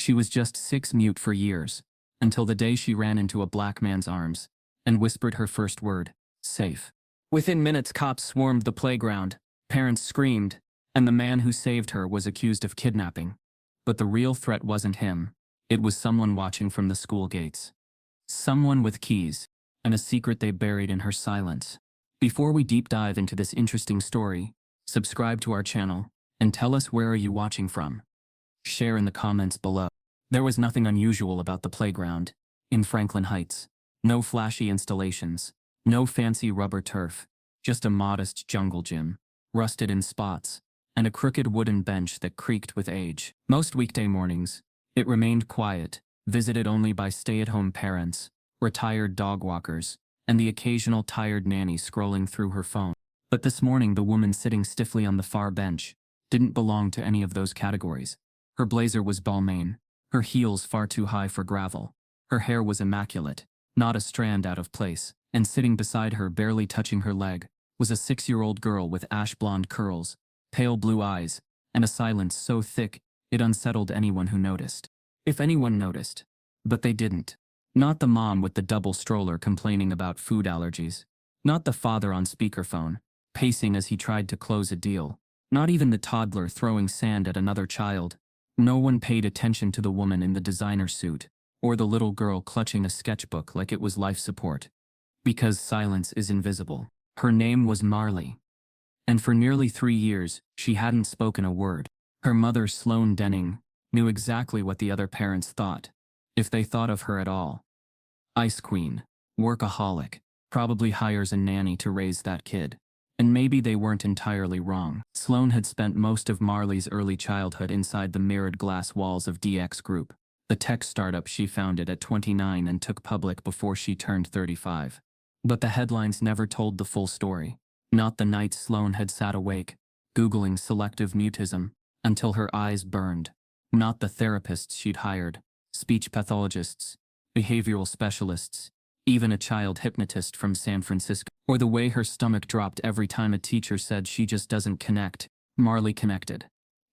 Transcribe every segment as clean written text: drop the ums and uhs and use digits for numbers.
She was just 6 mute for years, until the day she ran into a black man's arms and whispered her first word, safe. Within minutes, cops swarmed the playground, parents screamed, and the man who saved her was accused of kidnapping. But the real threat wasn't him. It was someone watching from the school gates. Someone with keys, and a secret they buried in her silence. Before we deep dive into this interesting story, subscribe to our channel, and tell us where are you watching from. Share in the comments below. There was nothing unusual about the playground in Franklin Heights. No flashy installations, no fancy rubber turf, just a modest jungle gym, rusted in spots, and a crooked wooden bench that creaked with age. Most weekday mornings, it remained quiet, visited only by stay-at-home parents, retired dog walkers, and the occasional tired nanny scrolling through her phone. But this morning, the woman sitting stiffly on the far bench didn't belong to any of those categories. Her blazer was Balmain, her heels far too high for gravel. Her hair was immaculate, not a strand out of place, and sitting beside her, barely touching her leg, was a 6-year-old girl with ash blonde curls, pale blue eyes, and a silence so thick it unsettled anyone who noticed. If anyone noticed. But they didn't. Not the mom with the double stroller complaining about food allergies. Not the father on speakerphone, pacing as he tried to close a deal. Not even the toddler throwing sand at another child. No one paid attention to the woman in the designer suit, or the little girl clutching a sketchbook like it was life support. Because silence is invisible. Her name was Marley. And for nearly 3 years, she hadn't spoken a word. Her mother, Sloane Denning, knew exactly what the other parents thought, if they thought of her at all. Ice queen, workaholic, probably hires a nanny to raise that kid. And maybe they weren't entirely wrong. Sloane had spent most of Marley's early childhood inside the mirrored glass walls of DX Group, the tech startup she founded at 29 and took public before she turned 35. But the headlines never told the full story. Not the nights Sloane had sat awake, Googling selective mutism, until her eyes burned. Not the therapists she'd hired, speech pathologists, behavioral specialists, even a child hypnotist from San Francisco. Or the way her stomach dropped every time a teacher said she just doesn't connect. Marley connected.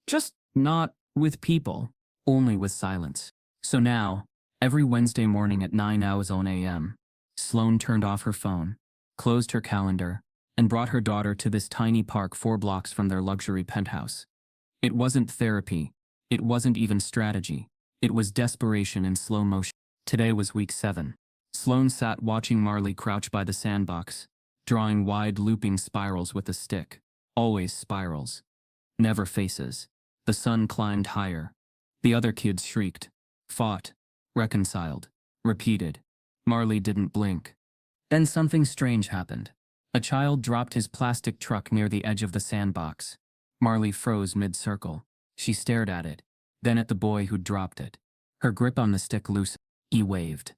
Just not with people, only with silence. So now, every Wednesday morning at 9:00 a.m., Sloane turned off her phone, closed her calendar, and brought her daughter to this tiny park 4 blocks from their luxury penthouse. It wasn't therapy. It wasn't even strategy. It was desperation in slow motion. Today was week 7. Sloane sat watching Marley crouch by the sandbox, drawing wide looping spirals with a stick. Always spirals. Never faces. The sun climbed higher. The other kids shrieked, fought, reconciled, repeated. Marley didn't blink. Then something strange happened. A child dropped his plastic truck near the edge of the sandbox. Marley froze mid-circle. She stared at it, then at the boy who'd dropped it. Her grip on the stick loosened. He waved.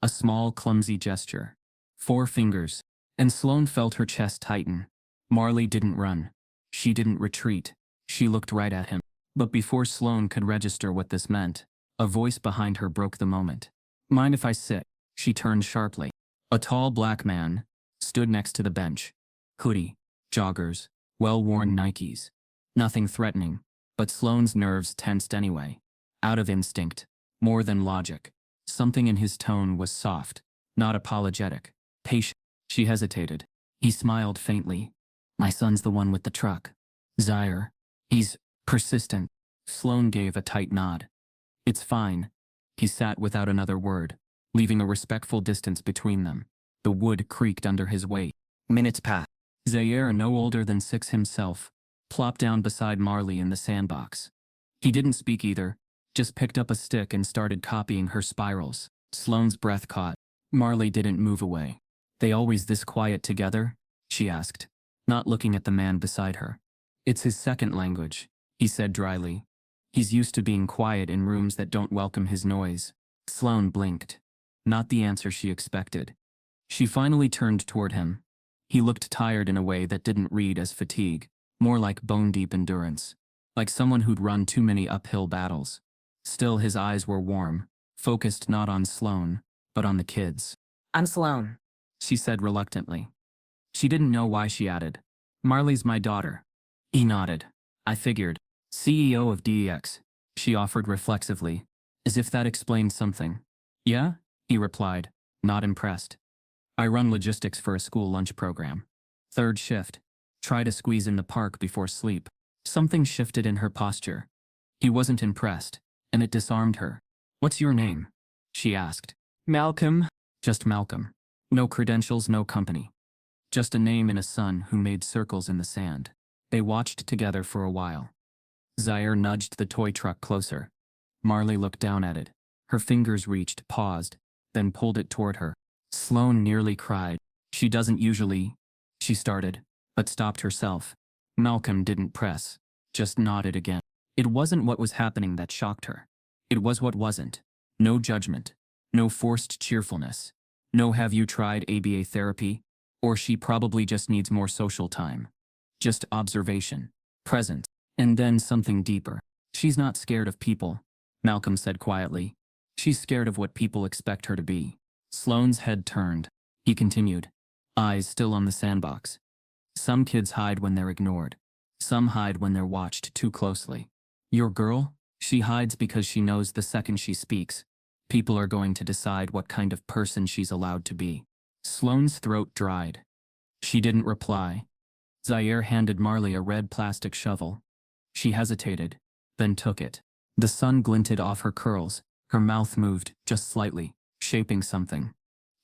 A small, clumsy gesture. 4 fingers. And Sloane felt her chest tighten. Marley didn't run. She didn't retreat. She looked right at him. But before Sloane could register what this meant, a voice behind her broke the moment. Mind if I sit? She turned sharply. A tall black man stood next to the bench. Hoodie, joggers, well-worn Nikes. Nothing threatening, but Sloane's nerves tensed anyway. Out of instinct, more than logic. Something in his tone was soft, not apologetic, patient. She hesitated. He smiled faintly. My son's the one with the truck. Zaire. He's persistent. Sloane gave a tight nod. It's fine. He sat without another word, leaving a respectful distance between them. The wood creaked under his weight. Minutes passed. Zaire, no older than 6 himself, plopped down beside Marley in the sandbox. He didn't speak either, just picked up a stick and started copying her spirals. Sloane's breath caught. Marley didn't move away. They always this quiet together? She asked, not looking at the man beside her. It's his second language, he said dryly. He's used to being quiet in rooms that don't welcome his noise. Sloane blinked. Not the answer she expected. She finally turned toward him. He looked tired in a way that didn't read as fatigue, more like bone-deep endurance, like someone who'd run too many uphill battles. Still, his eyes were warm, focused not on Sloane, but on the kids. I'm Sloane, she said reluctantly. She didn't know why she added, Marley's my daughter. He nodded. I figured. CEO of DEX, she offered reflexively. as if that explained something. Yeah? He replied, not impressed. I run logistics for a school lunch program. Third shift. Try to squeeze in the park before sleep. Something shifted in her posture. He wasn't impressed, and it disarmed her. What's your name? She asked. Malcolm. Just Malcolm. No credentials, no company. Just a name and a son who made circles in the sand. They watched together for a while. Zaire nudged the toy truck closer. Marley looked down at it. Her fingers reached, paused, then pulled it toward her. Sloane nearly cried. She doesn't usually, she started, but stopped herself. Malcolm didn't press, just nodded again. It wasn't what was happening that shocked her. It was what wasn't. No judgment. No forced cheerfulness. No have you tried ABA therapy? Or she probably just needs more social time. Just observation. Presence. And then something deeper. She's not scared of people, Malcolm said quietly. She's scared of what people expect her to be. Sloane's head turned. He continued, eyes still on the sandbox. Some kids hide when they're ignored. Some hide when they're watched too closely. Your girl? She hides because she knows the second she speaks, people are going to decide what kind of person she's allowed to be. Sloane's throat dried. She didn't reply. Zaire handed Marley a red plastic shovel. She hesitated, then took it. The sun glinted off her curls. Her mouth moved, just slightly, shaping something.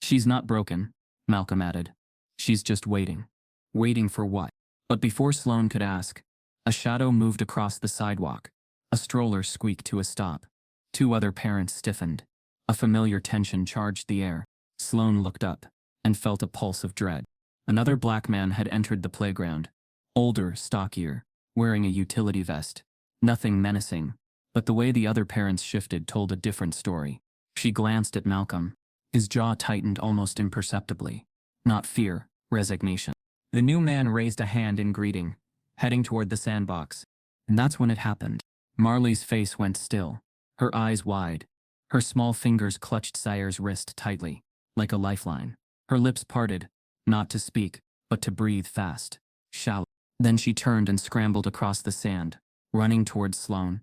She's not broken, Malcolm added. She's just waiting. Waiting for what? But before Sloane could ask, a shadow moved across the sidewalk. A stroller squeaked to a stop. Two other parents stiffened. A familiar tension charged the air. Sloane looked up and felt a pulse of dread. Another black man had entered the playground. Older, stockier, wearing a utility vest. Nothing menacing, but the way the other parents shifted told a different story. She glanced at Malcolm. His jaw tightened almost imperceptibly. Not fear, resignation. The new man raised a hand in greeting, heading toward the sandbox. And that's when it happened. Marley's face went still, her eyes wide. Her small fingers clutched Zaire's wrist tightly, like a lifeline. Her lips parted, not to speak, but to breathe fast, shallow. Then she turned and scrambled across the sand, running toward Sloane.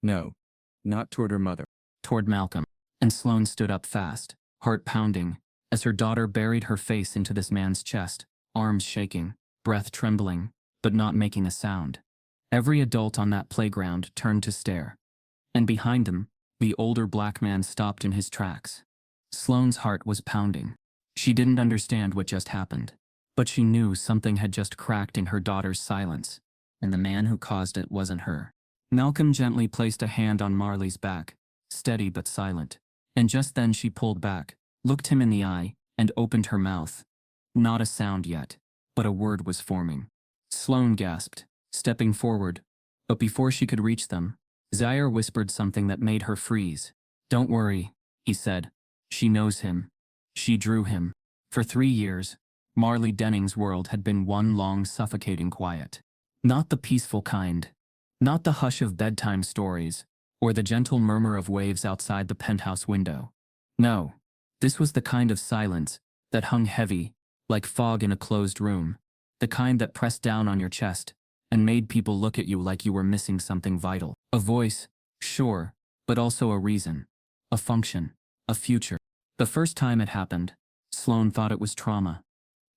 No, not toward her mother. Toward Malcolm. And Sloane stood up fast, heart pounding, as her daughter buried her face into this man's chest, arms shaking, breath trembling, but not making a sound. Every adult on that playground turned to stare. And behind them, the older black man stopped in his tracks. Sloane's heart was pounding. She didn't understand what just happened, but she knew something had just cracked in her daughter's silence, and the man who caused it wasn't her. Malcolm gently placed a hand on Marley's back, steady but silent, and just then she pulled back, looked him in the eye, and opened her mouth. Not a sound yet, but a word was forming. Sloane gasped, stepping forward, but before she could reach them, Zaire whispered something that made her freeze. Don't worry, he said. She knows him. She drew him. For 3 years, Marley Denning's world had been one long suffocating quiet. Not the peaceful kind. Not the hush of bedtime stories, or the gentle murmur of waves outside the penthouse window. No, this was the kind of silence that hung heavy, like fog in a closed room, the kind that pressed down on your chest and made people look at you like you were missing something vital. A voice, sure, but also a reason, a function, a future. The first time it happened, Sloane thought it was trauma.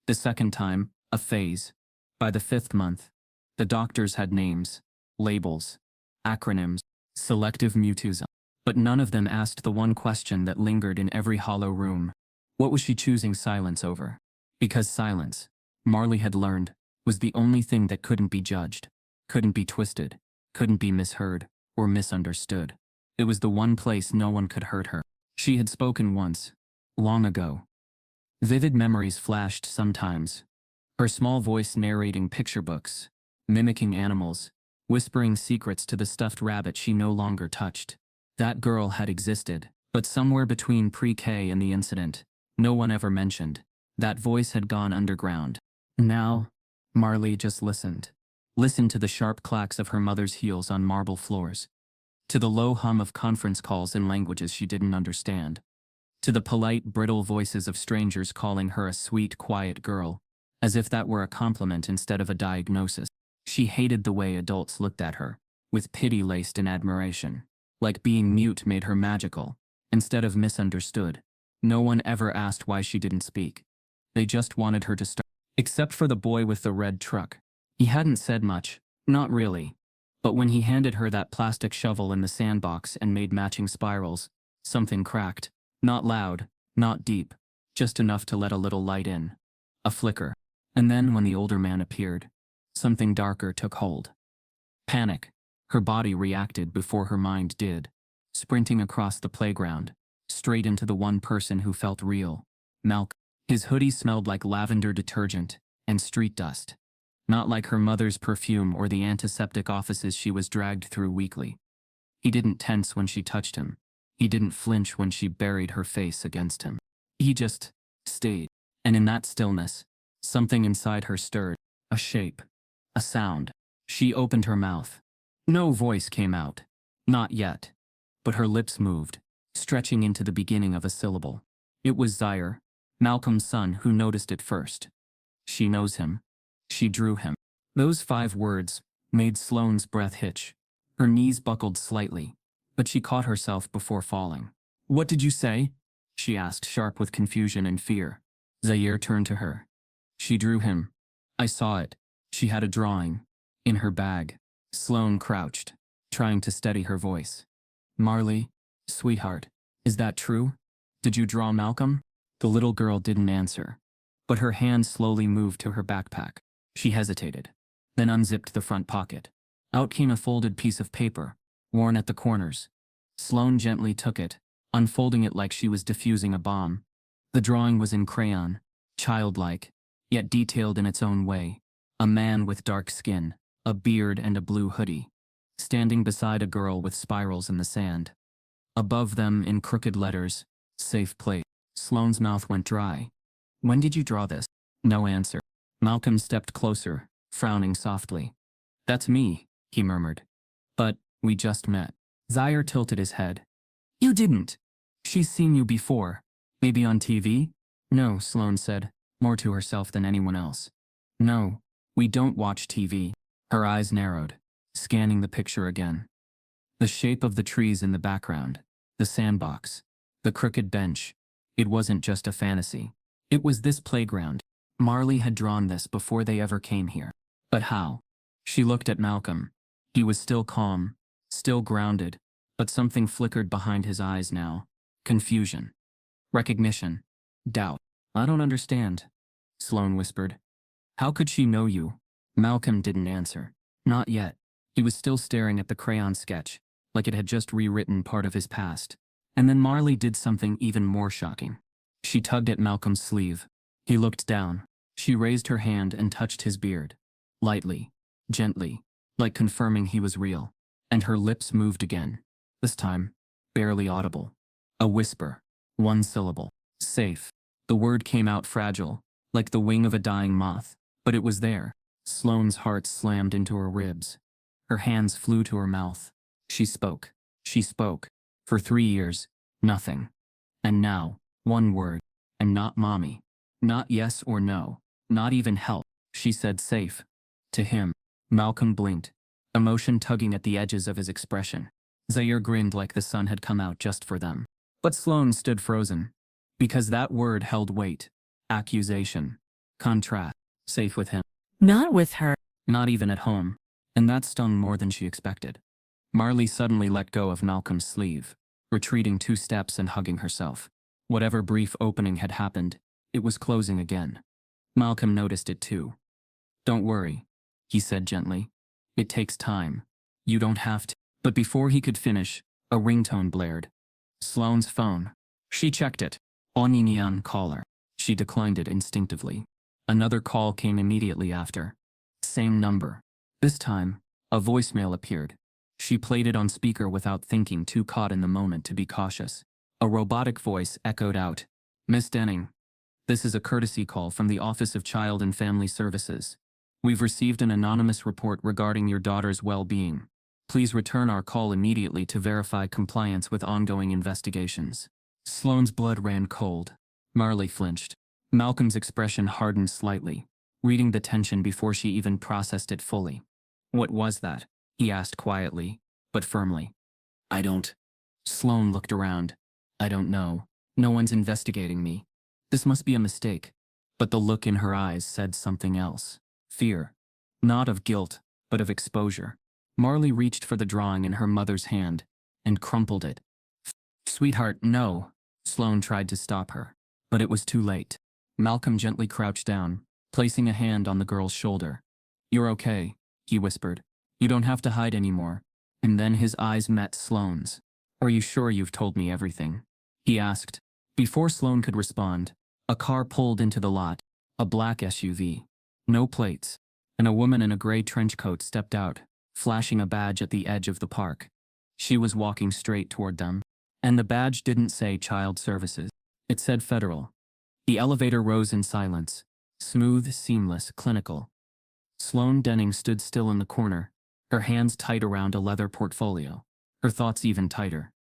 The second time, a phase. By the 5th month, the doctors had names, labels, acronyms, selective mutism. But none of them asked the one question that lingered in every hollow room. What was she choosing silence over? Because silence, Marley had learned, was the only thing that couldn't be judged, couldn't be twisted, couldn't be misheard or misunderstood. It was the one place no one could hurt her. She had spoken once, long ago. Vivid memories flashed sometimes. Her small voice narrating picture books, mimicking animals, whispering secrets to the stuffed rabbit she no longer touched. That girl had existed, but somewhere between pre-K and the incident, no one ever mentioned. That voice had gone underground. Now, Marley just listened. Listened to the sharp clacks of her mother's heels on marble floors. To the low hum of conference calls in languages she didn't understand. To the polite, brittle voices of strangers calling her a sweet, quiet girl, as if that were a compliment instead of a diagnosis. She hated the way adults looked at her, with pity laced in admiration. Like being mute made her magical, instead of misunderstood. No one ever asked why she didn't speak. They just wanted her to start. Except for the boy with the red truck. He hadn't said much, not really. But when he handed her that plastic shovel in the sandbox and made matching spirals, something cracked. Not loud, not deep, just enough to let a little light in. A flicker. And then when the older man appeared, something darker took hold. Panic. Her body reacted before her mind did, sprinting across the playground, straight into the one person who felt real, Malcolm. His hoodie smelled like lavender detergent and street dust, not like her mother's perfume or the antiseptic offices she was dragged through weekly. He didn't tense when she touched him. He didn't flinch when she buried her face against him. He just stayed. And in that stillness, something inside her stirred. A shape. A sound. She opened her mouth. No voice came out. Not yet. But her lips moved, stretching into the beginning of a syllable. It was Zaire, Malcolm's son, who noticed it first. She knows him. She drew him. Those 5 words made Sloane's breath hitch. Her knees buckled slightly, but she caught herself before falling. "What did you say?" she asked, sharp with confusion and fear. Zaire turned to her. She drew him. I saw it. She had a drawing. In her bag. Sloane crouched, trying to steady her voice. "Marley, sweetheart, is that true? Did you draw Malcolm?" The little girl didn't answer, but her hand slowly moved to her backpack. She hesitated, then unzipped the front pocket. Out came a folded piece of paper, worn at the corners. Sloane gently took it, unfolding it like she was diffusing a bomb. The drawing was in crayon, childlike, yet detailed in its own way. A man with dark skin, a beard and a blue hoodie, standing beside a girl with spirals in the sand. Above them, in crooked letters, "Safe place." Sloane's mouth went dry. "When did you draw this?" No answer. Malcolm stepped closer, frowning softly. "That's me," he murmured. "But we just met." Zaire tilted his head. "You didn't. She's seen you before. Maybe on TV?" "No," Sloane said, more to herself than anyone else. "No, we don't watch TV." Her eyes narrowed, scanning the picture again. The shape of the trees in the background, the sandbox, the crooked bench. It wasn't just a fantasy. It was this playground. Marley had drawn this before they ever came here. But how? She looked at Malcolm. He was still calm, still grounded, but something flickered behind his eyes now. Confusion. Recognition. Doubt. "I don't understand," Sloane whispered. "How could she know you?" Malcolm didn't answer. Not yet. He was still staring at the crayon sketch, like it had just rewritten part of his past. And then Marley did something even more shocking. She tugged at Malcolm's sleeve. He looked down. She raised her hand and touched his beard. Lightly, gently, like confirming he was real. And her lips moved again. This time, barely audible. A whisper. One syllable. "Safe." The word came out fragile, like the wing of a dying moth. But it was there. Sloane's heart slammed into her ribs. Her hands flew to her mouth. She spoke. She spoke. For 3 years, nothing. And now, one word. And not mommy. Not yes or no. Not even help. She said safe. To him. Malcolm blinked, emotion tugging at the edges of his expression. Zaire grinned like the sun had come out just for them. But Sloane stood frozen. Because that word held weight. Accusation. Contrast. Safe with him. Not with her. Not even at home. And that stung more than she expected. Marley suddenly let go of Malcolm's sleeve, retreating 2 steps and hugging herself. Whatever brief opening had happened, it was closing again. Malcolm noticed it too. "Don't worry," he said gently. "It takes time. You don't have to." But before he could finish, a ringtone blared. Sloane's phone. She checked it. Oninian caller. She declined it instinctively. Another call came immediately after. Same number. This time, a voicemail appeared. She played it on speaker without thinking, too caught in the moment to be cautious. A robotic voice echoed out. "Miss Denning, this is a courtesy call from the Office of Child and Family Services. We've received an anonymous report regarding your daughter's well-being. Please return our call immediately to verify compliance with ongoing investigations." Sloane's blood ran cold. Marley flinched. Malcolm's expression hardened slightly, reading the tension before she even processed it fully. "What was that?" he asked quietly, but firmly. I don't. Sloane looked around. I don't know. No one's investigating me. This must be a mistake. But the look in her eyes said something else. Fear. Not of guilt, but of exposure. Marley reached for the drawing in her mother's hand and crumpled it. Sweetheart, no. Sloane tried to stop her, but it was too late. Malcolm gently crouched down, placing a hand on the girl's shoulder. You're okay, he whispered. You don't have to hide anymore. And then his eyes met Sloane's. Are you sure you've told me everything? He asked. Before Sloane could respond, a car pulled into the lot, a black SUV. No plates, and a woman in a gray trench coat stepped out, flashing a badge at the edge of the park. She was walking straight toward them, and the badge didn't say Child Services. It said Federal. The elevator rose in silence, smooth, seamless, clinical. Sloane Denning stood still in the corner, her hands tight around a leather portfolio, her thoughts even tighter.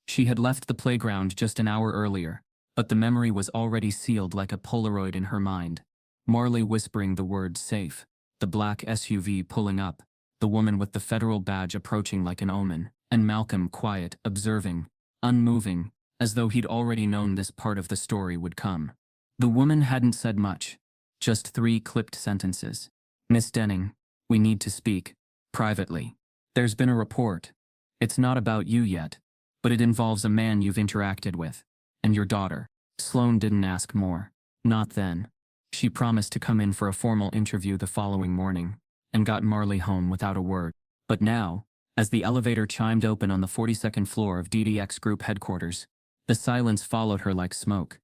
She had left the playground just an hour earlier, but the memory was already sealed like a Polaroid in her mind. Marley whispering the word safe, the black SUV pulling up, the woman with the federal badge approaching like an omen, and Malcolm quiet, observing, unmoving, as though he'd already known this part of the story would come. The woman hadn't said much, just 3 clipped sentences. Miss Denning, we need to speak, privately. There's been a report. It's not about you yet, but it involves a man you've interacted with, and your daughter. Sloane didn't ask more. Not then. She promised to come in for a formal interview the following morning, and got Marley home without a word. But now, as the elevator chimed open on the 42nd floor of DDX Group headquarters, the silence followed her like smoke.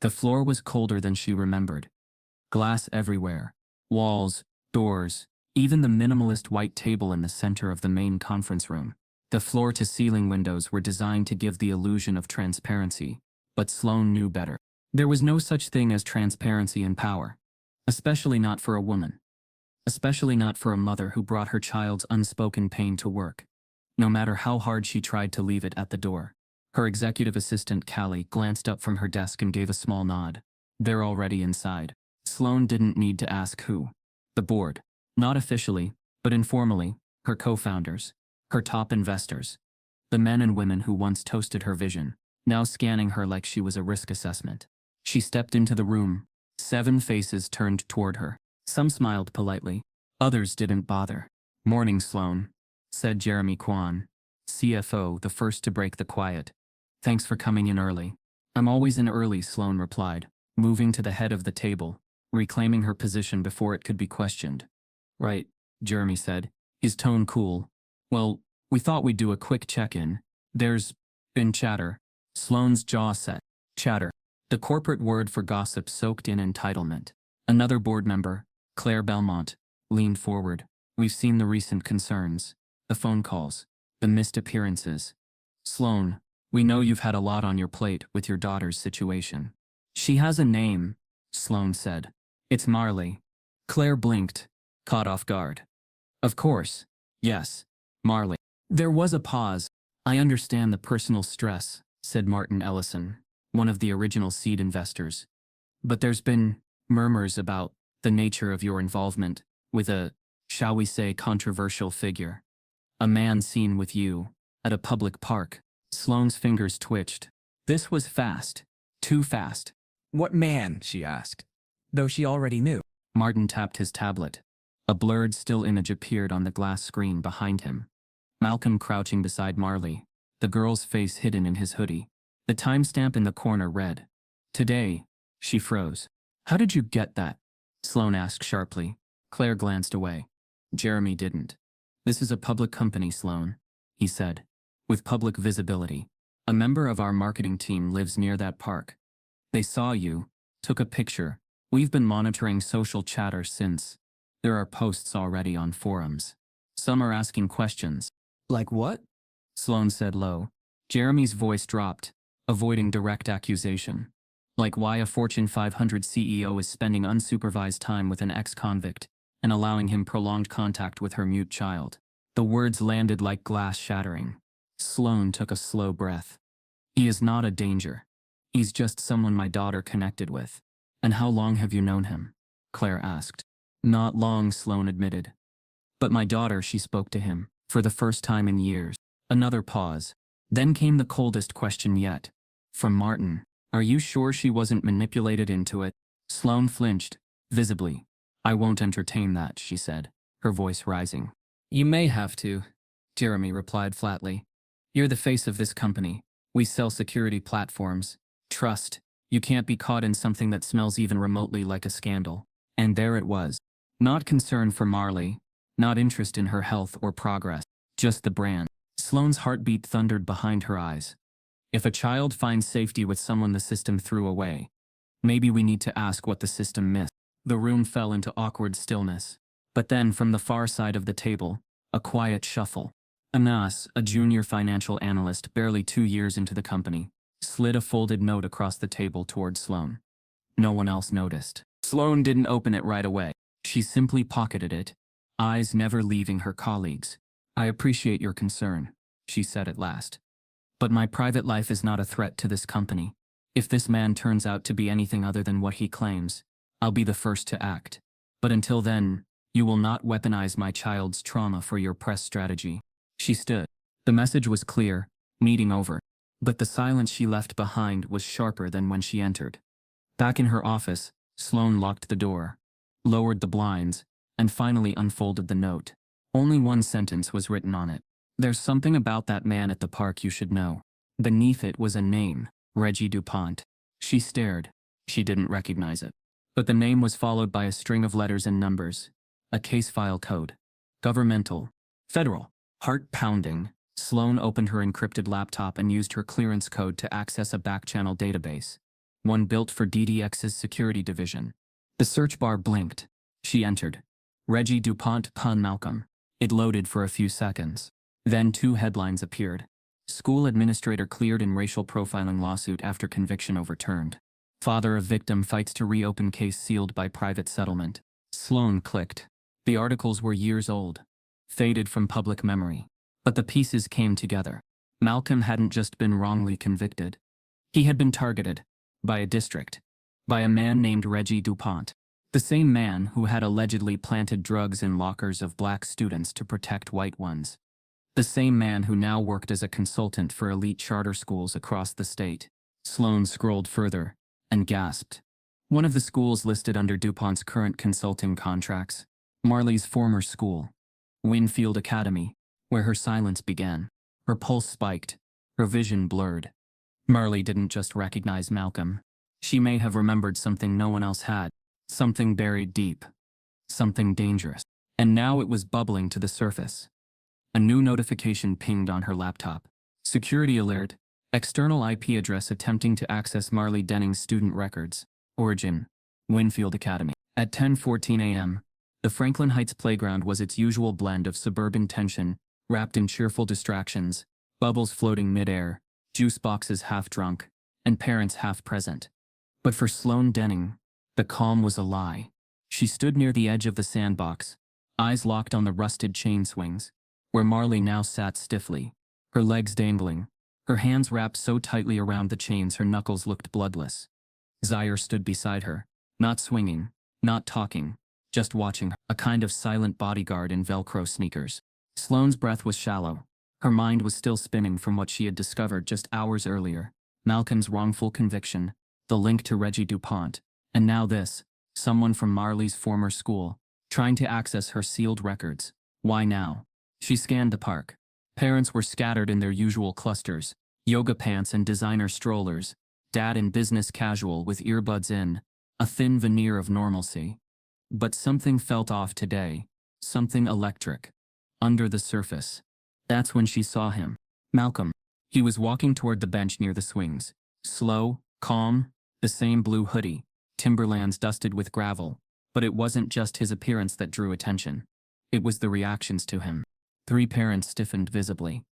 The floor was colder than she remembered. Glass everywhere. Walls, doors, even the minimalist white table in the center of the main conference room. The floor-to-ceiling windows were designed to give the illusion of transparency, but Sloane knew better. There was no such thing as transparency in power, especially not for a woman. Especially not for a mother who brought her child's unspoken pain to work, no matter how hard she tried to leave it at the door. Her executive assistant, Callie, glanced up from her desk and gave a small nod. They're already inside. Sloane didn't need to ask who. The board. Not officially, but informally, her co-founders, her top investors. The men and women who once toasted her vision, now scanning her like she was a risk assessment. She stepped into the room. 7 faces turned toward her. Some smiled politely. Others didn't bother. Morning, Sloane, said Jeremy Kwan, CFO, the first to break the quiet. Thanks for coming in early. I'm always in early, Sloane replied, moving to the head of the table, reclaiming her position before it could be questioned. Right, Jeremy said, his tone cool. Well, we thought we'd do a quick check-in. There's been chatter. Sloane's jaw set. Chatter. The corporate word for gossip soaked in entitlement. Another board member, Claire Belmont, leaned forward. We've seen the recent concerns, the phone calls, the missed appearances. Sloane, we know you've had a lot on your plate with your daughter's situation. She has a name, Sloane said. It's Marley. Claire blinked, caught off guard. Of course. Yes, Marley. There was a pause. I understand the personal stress, said Martin Ellison, one of the original seed investors. But there's been murmurs about the nature of your involvement with a, shall we say, controversial figure. A man seen with you at a public park. Sloane's fingers twitched. This was fast. Too fast. What man? She asked, though she already knew. Martin tapped his tablet. A blurred still image appeared on the glass screen behind him. Malcolm crouching beside Marley, the girl's face hidden in his hoodie. The timestamp in the corner read, Today. She froze. How did you get that? Sloane asked sharply. Claire glanced away. Jeremy didn't. This is a public company, Sloane, he said, with public visibility. A member of our marketing team lives near that park. They saw you, took a picture. We've been monitoring social chatter since. There are posts already on forums. Some are asking questions. Like what? Sloane said low. Jeremy's voice dropped, avoiding direct accusation. Like why a Fortune 500 CEO is spending unsupervised time with an ex-convict and allowing him prolonged contact with her mute child. The words landed like glass shattering. Sloane took a slow breath. He is not a danger. He's just someone my daughter connected with. And how long have you known him? Claire asked. Not long, Sloane admitted. But my daughter, she spoke to him, for the first time in years. Another pause. Then came the coldest question yet. From Martin. Are you sure she wasn't manipulated into it? Sloane flinched, visibly. I won't entertain that, she said, her voice rising. You may have to, Jeremy replied flatly. You're the face of this company. We sell security platforms. Trust. You can't be caught in something that smells even remotely like a scandal. And there it was. Not concern for Marley. Not interest in her health or progress. Just the brand. Sloane's heartbeat thundered behind her eyes. If a child finds safety with someone the system threw away, maybe we need to ask what the system missed. The room fell into awkward stillness. But then, from the far side of the table, a quiet shuffle. Anas, a junior financial analyst barely 2 years into the company, slid a folded note across the table toward Sloane. No one else noticed. Sloane didn't open it right away. She simply pocketed it, eyes never leaving her colleagues. I appreciate your concern, she said at last. But my private life is not a threat to this company. If this man turns out to be anything other than what he claims, I'll be the first to act. But until then, you will not weaponize my child's trauma for your press strategy. She stood. The message was clear, meeting over. But the silence she left behind was sharper than when she entered. Back in her office, Sloane locked the door, lowered the blinds, and finally unfolded the note. Only one sentence was written on it. There's something about that man at the park you should know. Beneath it was a name, Reggie DuPont. She stared. She didn't recognize it. But the name was followed by a string of letters and numbers. A case file code. Governmental. Federal. Heart-pounding. Sloane opened her encrypted laptop and used her clearance code to access a back-channel database. One built for DDX's security division. The search bar blinked. She entered. Reggie DuPont pun Malcolm. It loaded for a few seconds. Then 2 headlines appeared. School administrator cleared in racial profiling lawsuit after conviction overturned. Father of victim fights to reopen case sealed by private settlement. Sloane clicked. The articles were years old, faded from public memory. But the pieces came together. Malcolm hadn't just been wrongly convicted. He had been targeted. By a district. By a man named Reggie DuPont. The same man who had allegedly planted drugs in lockers of black students to protect white ones. The same man who now worked as a consultant for elite charter schools across the state. Sloane scrolled further and gasped. One of the schools listed under DuPont's current consulting contracts. Marley's former school. Winfield Academy. Where her silence began. Her pulse spiked. Her vision blurred. Marley didn't just recognize Malcolm. She may have remembered something no one else had. Something buried deep. Something dangerous. And now it was bubbling to the surface. A new notification pinged on her laptop. Security alert. External IP address attempting to access Marley Denning's student records. Origin. Winfield Academy. At 10:14 a.m., the Franklin Heights playground was its usual blend of suburban tension, wrapped in cheerful distractions, bubbles floating midair, juice boxes half drunk, and parents half present. But for Sloane Denning, the calm was a lie. She stood near the edge of the sandbox, eyes locked on the rusted chain swings, where Marley now sat stiffly, her legs dangling, her hands wrapped so tightly around the chains her knuckles looked bloodless. Zaire stood beside her, not swinging, not talking, just watching her, a kind of silent bodyguard in Velcro sneakers. Sloane's breath was shallow. Her mind was still spinning from what she had discovered just hours earlier. Malcolm's wrongful conviction, the link to Reggie DuPont, and now this, someone from Marley's former school, trying to access her sealed records. Why now? She scanned the park. Parents were scattered in their usual clusters, yoga pants and designer strollers, dad in business casual with earbuds in, a thin veneer of normalcy. But something felt off today, something electric. Under the surface. That's when she saw him. Malcolm. He was walking toward the bench near the swings. Slow, calm, the same blue hoodie, Timberlands dusted with gravel. But it wasn't just his appearance that drew attention. It was the reactions to him. 3 parents stiffened visibly.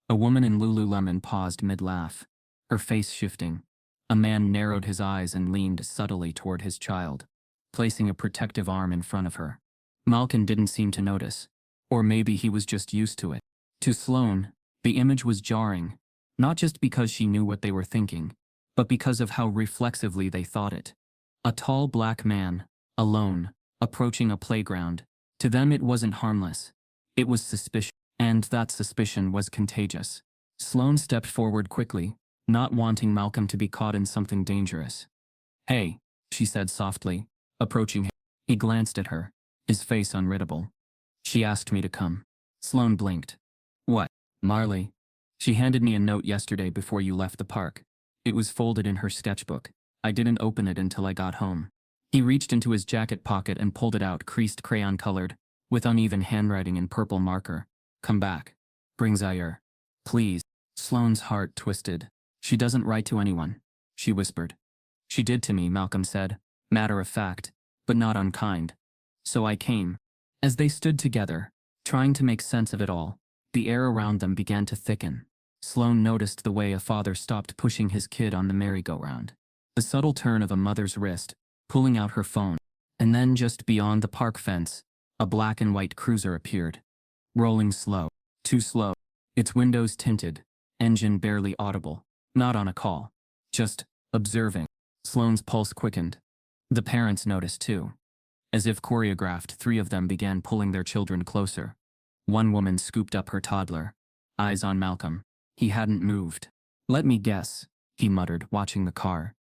A woman in Lululemon paused mid-laugh, her face shifting. A man narrowed his eyes and leaned subtly toward his child, placing a protective arm in front of her. Malcolm didn't seem to notice. Or maybe he was just used to it. To Sloane, the image was jarring, not just because she knew what they were thinking, but because of how reflexively they thought it. A tall black man, alone, approaching a playground. To them it wasn't harmless. It was suspicious, and that suspicion was contagious. Sloane stepped forward quickly, not wanting Malcolm to be caught in something dangerous. Hey, she said softly, approaching him. He glanced at her, his face unreadable. She asked me to come. Sloane blinked. What? Marley. She handed me a note yesterday before you left the park. It was folded in her sketchbook. I didn't open it until I got home. He reached into his jacket pocket and pulled it out, creased crayon-colored, with uneven handwriting in purple marker. Come back. Bring Zaire. Please. Sloane's heart twisted. She doesn't write to anyone, she whispered. She did to me, Malcolm said, matter of fact, but not unkind. So I came. As they stood together, trying to make sense of it all, the air around them began to thicken. Sloane noticed the way a father stopped pushing his kid on the merry-go-round. The subtle turn of a mother's wrist, pulling out her phone, and then just beyond the park fence, a black and white cruiser appeared. Rolling slow. Too slow. Its windows tinted, engine barely audible. Not on a call. Just observing. Sloane's pulse quickened. The parents noticed too. As if choreographed, three of them began pulling their children closer. One woman scooped up her toddler. Eyes on Malcolm. He hadn't moved. Let me guess, he muttered, watching the car.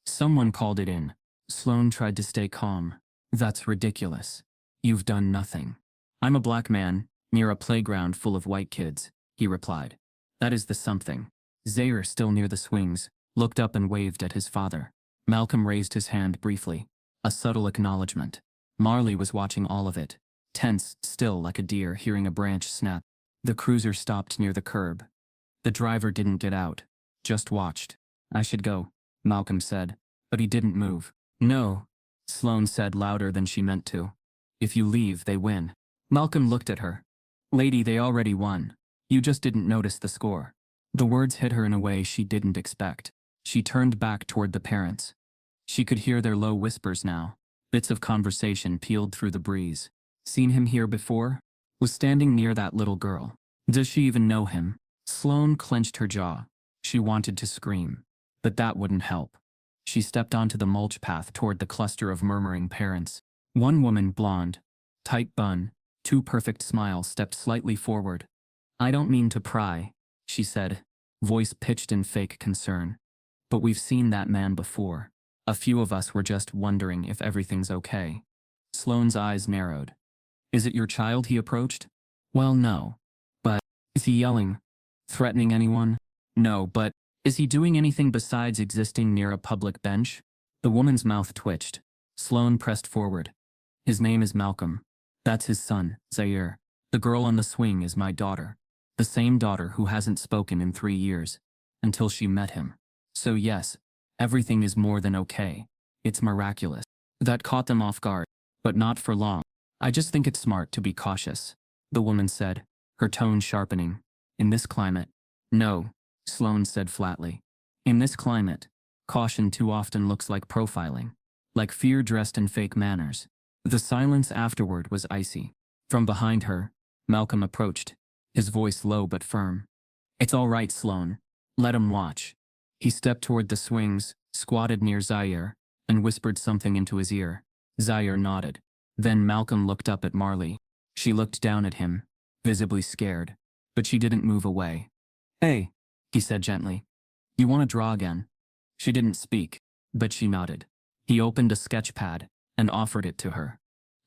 Someone called it in. Sloane tried to stay calm. That's ridiculous. You've done nothing. I'm a black man, near a playground full of white kids, he replied. That is the something. Zaire, still near the swings, looked up and waved at his father. Malcolm raised his hand briefly. A subtle acknowledgement. Marley was watching all of it, tense, still like a deer hearing a branch snap. The cruiser stopped near the curb. The driver didn't get out, just watched. I should go, Malcolm said, but he didn't move. No, Sloane said louder than she meant to. If you leave, they win. Malcolm looked at her. Lady, they already won. You just didn't notice the score. The words hit her in a way she didn't expect. She turned back toward the parents. She could hear their low whispers now. Bits of conversation peeled through the breeze. Seen him here before? Was standing near that little girl. Does she even know him? Sloane clenched her jaw. She wanted to scream, but that wouldn't help. She stepped onto the mulch path toward the cluster of murmuring parents. One woman, blonde, tight bun, two perfect smiles, stepped slightly forward. I don't mean to pry, she said, voice pitched in fake concern. But we've seen that man before. A few of us were just wondering if everything's okay. Sloane's eyes narrowed. Is it your child? He approached. Well, no. But, is he yelling? Threatening anyone? No, but, is he doing anything besides existing near a public bench? The woman's mouth twitched. Sloane pressed forward. His name is Malcolm. That's his son, Zaire. The girl on the swing is my daughter. The same daughter who hasn't spoken in 3 years. Until she met him. So yes, everything is more than okay. It's miraculous. That caught them off guard, but not for long. I just think it's smart to be cautious, the woman said, her tone sharpening. In this climate. No, Sloane said flatly. In this climate, caution too often looks like profiling. Like fear dressed in fake manners. The silence afterward was icy. From behind her, Malcolm approached, his voice low but firm. It's all right, Sloane. Let him watch. He stepped toward the swings, squatted near Zaire, and whispered something into his ear. Zaire nodded. Then Malcolm looked up at Marley. She looked down at him, visibly scared, but she didn't move away. Hey, he said gently. You want to draw again? She didn't speak, but she nodded. He opened a sketch pad and offered it to her.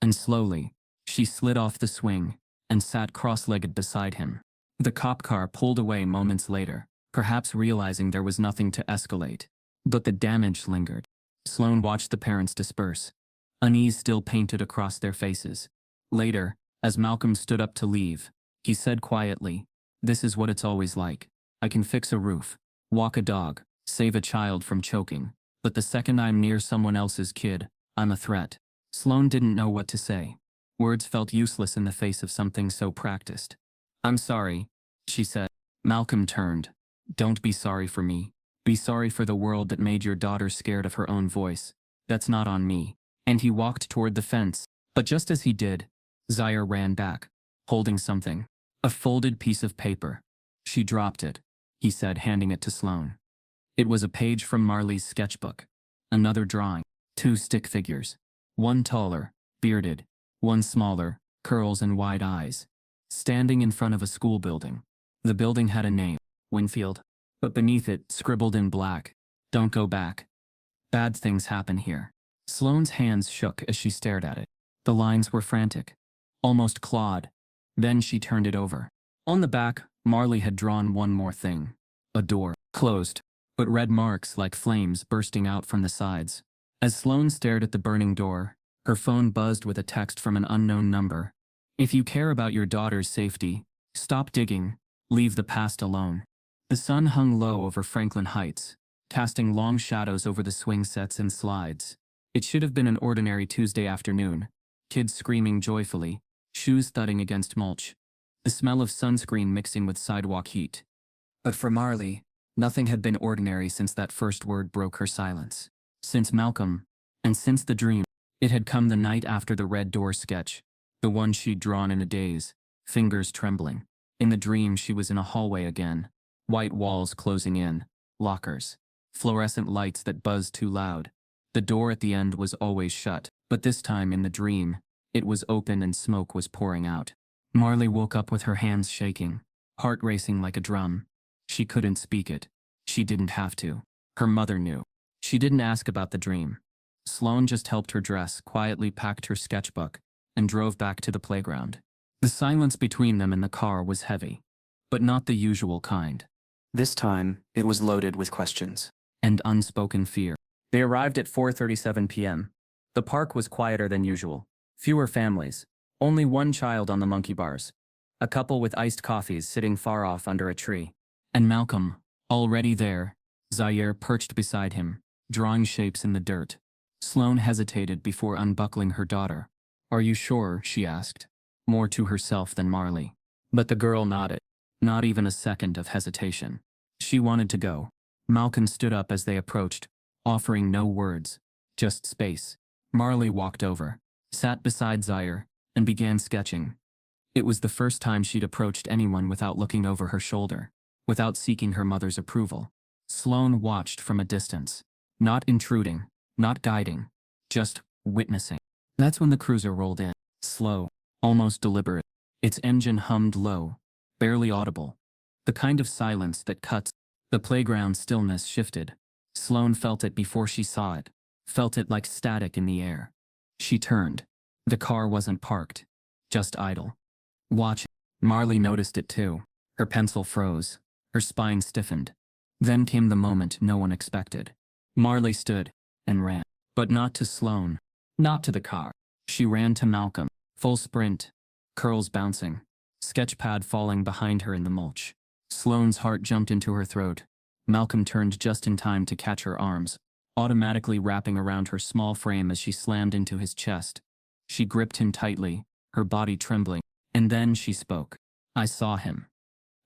And slowly, she slid off the swing and sat cross-legged beside him. The cop car pulled away moments later, perhaps realizing there was nothing to escalate. But the damage lingered. Sloane watched the parents disperse. Unease still painted across their faces. Later, as Malcolm stood up to leave, he said quietly, This is what it's always like. I can fix a roof, walk a dog, save a child from choking. But the second I'm near someone else's kid, I'm a threat. Sloane didn't know what to say. Words felt useless in the face of something so practiced. I'm sorry, she said. Malcolm turned. Don't be sorry for me. Be sorry for the world that made your daughter scared of her own voice. That's not on me. And he walked toward the fence. But just as he did, Zaire ran back, holding something. A folded piece of paper. She dropped it, he said, handing it to Sloane. It was a page from Marley's sketchbook. Another drawing. 2 stick figures. One taller, bearded. One smaller, curls and wide eyes. Standing in front of a school building. The building had a name. Winfield. But beneath it, scribbled in black, "Don't go back. Bad things happen here." Sloane's hands shook as she stared at it. The lines were frantic, almost clawed. Then she turned it over. On the back, Marley had drawn one more thing. A door. Closed, but red marks like flames bursting out from the sides. As Sloane stared at the burning door, her phone buzzed with a text from an unknown number. "If you care about your daughter's safety, stop digging. Leave the past alone." The sun hung low over Franklin Heights, casting long shadows over the swing sets and slides. It should have been an ordinary Tuesday afternoon. Kids screaming joyfully, shoes thudding against mulch, the smell of sunscreen mixing with sidewalk heat. But for Marley, nothing had been ordinary since that first word broke her silence. Since Malcolm, and since the dream. It had come the night after the red door sketch, the one she'd drawn in a daze, fingers trembling. In the dream she was in a hallway again, white walls closing in, lockers, fluorescent lights that buzzed too loud. The door at the end was always shut, but this time in the dream, it was open and smoke was pouring out. Marley woke up with her hands shaking, heart racing like a drum. She couldn't speak it. She didn't have to. Her mother knew. She didn't ask about the dream. Sloane just helped her dress, quietly packed her sketchbook, and drove back to the playground. The silence between them in the car was heavy, but not the usual kind. This time, it was loaded with questions and unspoken fear. They arrived at 4:37 p.m. The park was quieter than usual. Fewer families. Only one child on the monkey bars. A couple with iced coffees sitting far off under a tree. And Malcolm, already there, Zaire perched beside him, drawing shapes in the dirt. Sloane hesitated before unbuckling her daughter. "Are you sure?" she asked, more to herself than Marley. But the girl nodded. Not even a second of hesitation. She wanted to go. Malcolm stood up as they approached, offering no words, just space. Marley walked over, sat beside Zaire, and began sketching. It was the first time she'd approached anyone without looking over her shoulder, without seeking her mother's approval. Sloane watched from a distance, not intruding, not guiding, just witnessing. That's when the cruiser rolled in, slow, almost deliberate. Its engine hummed low, barely audible. The kind of silence that cuts. The playground stillness shifted. Sloane felt it before she saw it, felt it like static in the air. She turned. The car wasn't parked, just idle. Watching. Marley noticed it too. Her pencil froze, her spine stiffened. Then came the moment no one expected. Marley stood and ran, but not to Sloane, not to the car. She ran to Malcolm, full sprint, curls bouncing, sketchpad falling behind her in the mulch. Sloane's heart jumped into her throat. Malcolm turned just in time to catch her arms, automatically wrapping around her small frame as she slammed into his chest. She gripped him tightly, her body trembling, and then she spoke. "I saw him."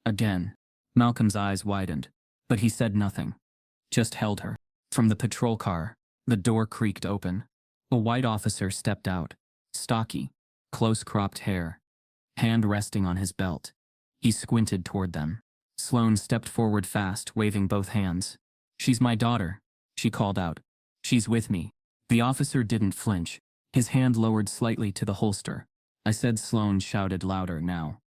Again. Malcolm's eyes widened, but he said nothing, just held her. From the patrol car, the door creaked open. A white officer stepped out, stocky, close-cropped hair, hand resting on his belt. He squinted toward them. Sloane stepped forward fast, waving both hands. "She's my daughter," she called out. "She's with me." The officer didn't flinch, his hand lowered slightly to the holster. "I said," Sloane shouted louder now.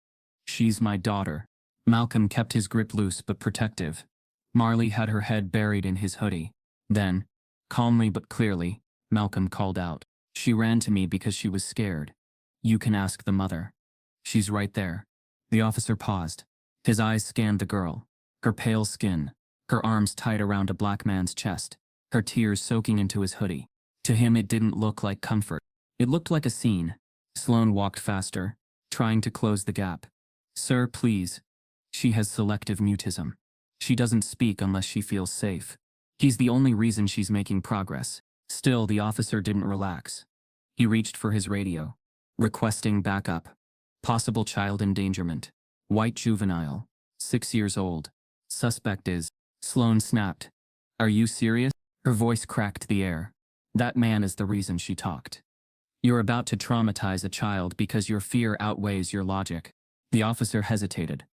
"She's my daughter." Malcolm kept his grip loose but protective. Marley had her head buried in his hoodie. Then, calmly but clearly, Malcolm called out. "She ran to me because she was scared. You can ask the mother. She's right there." The officer paused. His eyes scanned the girl, her pale skin, her arms tight around a black man's chest, her tears soaking into his hoodie. To him it didn't look like comfort. It looked like a scene. Sloane walked faster, trying to close the gap. "Sir, please. She has selective mutism. She doesn't speak unless she feels safe. He's the only reason she's making progress." Still, the officer didn't relax. He reached for his radio, requesting backup. Possible child endangerment. White juvenile. 6 years old. Suspect is. Sloane snapped. "Are you serious?" Her voice cracked the air. "That man is the reason she talked. You're about to traumatize a child because your fear outweighs your logic." The officer hesitated.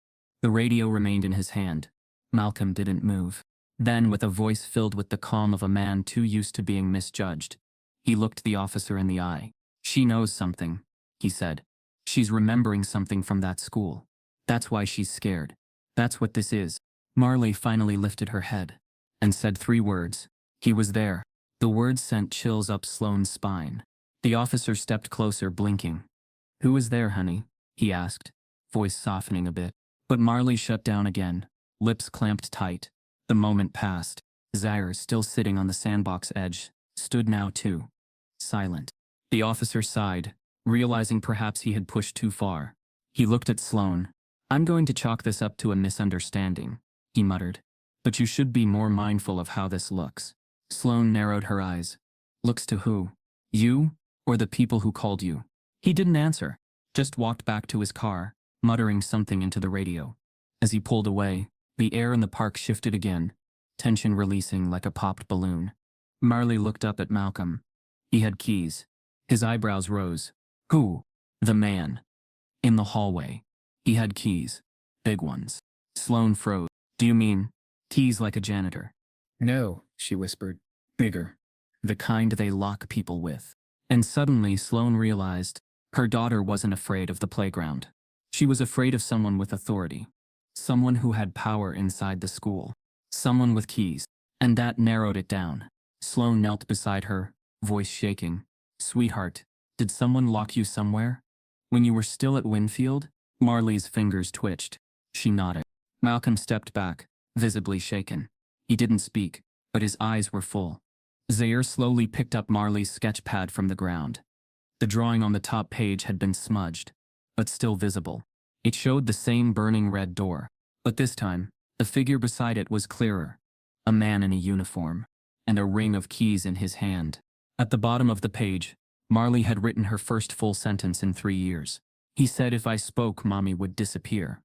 The radio remained in his hand. Malcolm didn't move. Then, with a voice filled with the calm of a man too used to being misjudged, he looked the officer in the eye. "She knows something," he said. "She's remembering something from that school. That's why she's scared. That's what this is." Marley finally lifted her head and said 3 words. He was there. The words sent chills up Sloane's spine. The officer stepped closer, blinking. Who was there, honey? He asked, voice softening a bit. But Marley shut down again, lips clamped tight. The moment passed. Zaire, still sitting on the sandbox edge, stood now too, silent. The officer sighed, realizing perhaps he had pushed too far. He looked at Sloane. I'm going to chalk this up to a misunderstanding, he muttered. But you should be more mindful of how this looks. Sloane narrowed her eyes. Looks to who? You, or the people who called you? He didn't answer, just walked back to his car, muttering something into the radio. As he pulled away, the air in the park shifted again, tension releasing like a popped balloon. Marley looked up at Malcolm. He had keys. His eyebrows rose. Who? The man. In the hallway. He had keys. Big ones. Sloane froze. Do you mean keys like a janitor? No, she whispered. Bigger. The kind they lock people with. And suddenly Sloane realized her daughter wasn't afraid of the playground. She was afraid of someone with authority. Someone who had power inside the school. Someone with keys. And that narrowed it down. Sloane knelt beside her, voice shaking. Sweetheart, did someone lock you somewhere? When you were still at Winfield? Marley's fingers twitched. She nodded. Malcolm stepped back, visibly shaken. He didn't speak, but his eyes were full. Zaire slowly picked up Marley's sketch pad from the ground. The drawing on the top page had been smudged, but still visible. It showed the same burning red door, but this time, the figure beside it was clearer. A man in a uniform, and a ring of keys in his hand. At the bottom of the page, Marley had written her first full sentence in 3 years. He said if I spoke, Mommy would disappear.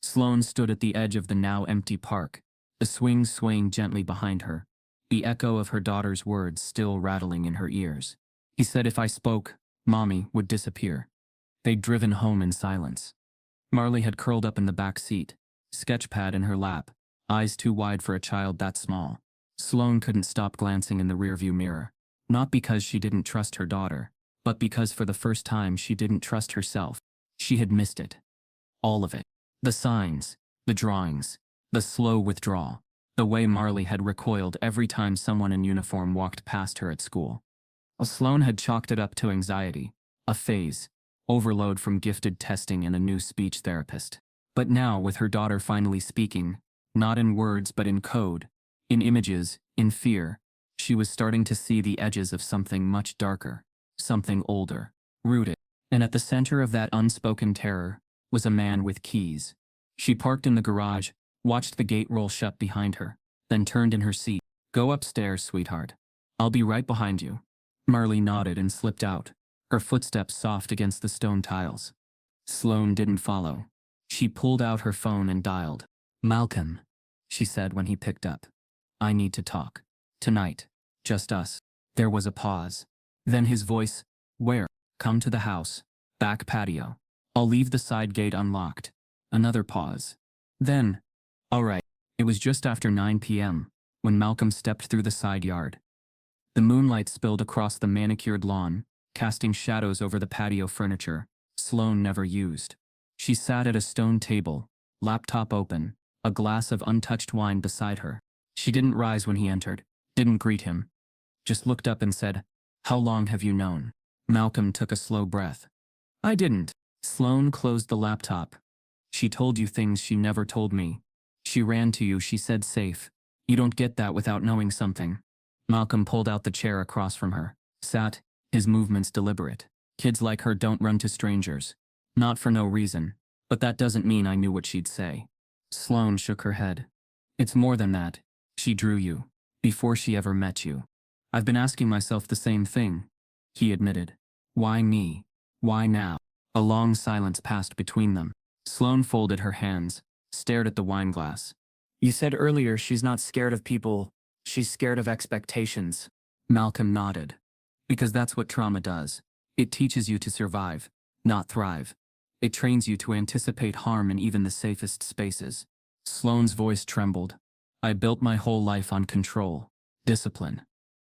Sloane stood at the edge of the now empty park, the swings swaying gently behind her, the echo of her daughter's words still rattling in her ears. He said if I spoke, Mommy would disappear. They'd driven home in silence. Marley had curled up in the back seat, sketchpad in her lap, eyes too wide for a child that small. Sloane couldn't stop glancing in the rearview mirror, not because she didn't trust her daughter, but because for the first time she didn't trust herself. She had missed it. All of it. The signs, the drawings, the slow withdrawal, the way Marley had recoiled every time someone in uniform walked past her at school. Sloane had chalked it up to anxiety, a phase, overload from gifted testing and a new speech therapist. But now, with her daughter finally speaking, not in words but in code, in images, in fear, she was starting to see the edges of something much darker, something older, rooted. And at the center of that unspoken terror was a man with keys. She parked in the garage, watched the gate roll shut behind her, then turned in her seat. Go upstairs, sweetheart. I'll be right behind you. Marley nodded and slipped out, her footsteps soft against the stone tiles. Sloane didn't follow. She pulled out her phone and dialed. Malcolm, she said when he picked up. I need to talk. Tonight. Just us. There was a pause. Then his voice, where? Come to the house. Back patio. I'll leave the side gate unlocked. Another pause. Then, all right. It was just after 9 p.m. when Malcolm stepped through the side yard. The moonlight spilled across the manicured lawn, casting shadows over the patio furniture Sloane never used. She sat at a stone table, laptop open, a glass of untouched wine beside her. She didn't rise when he entered, didn't greet him. Just looked up and said, How long have you known? Malcolm took a slow breath. I didn't. Sloane closed the laptop. She told you things she never told me. She ran to you, she said safe. You don't get that without knowing something. Malcolm pulled out the chair across from her, sat, his movements deliberate. Kids like her don't run to strangers. Not for no reason, but that doesn't mean I knew what she'd say. Sloane shook her head. It's more than that. She drew you, before she ever met you. I've been asking myself the same thing, he admitted. Why me? Why now? A long silence passed between them. Sloane folded her hands, stared at the wine glass. You said earlier she's not scared of people, she's scared of expectations. Malcolm nodded. Because that's what trauma does. It teaches you to survive, not thrive. It trains you to anticipate harm in even the safest spaces. Sloane's voice trembled. I built my whole life on control, discipline.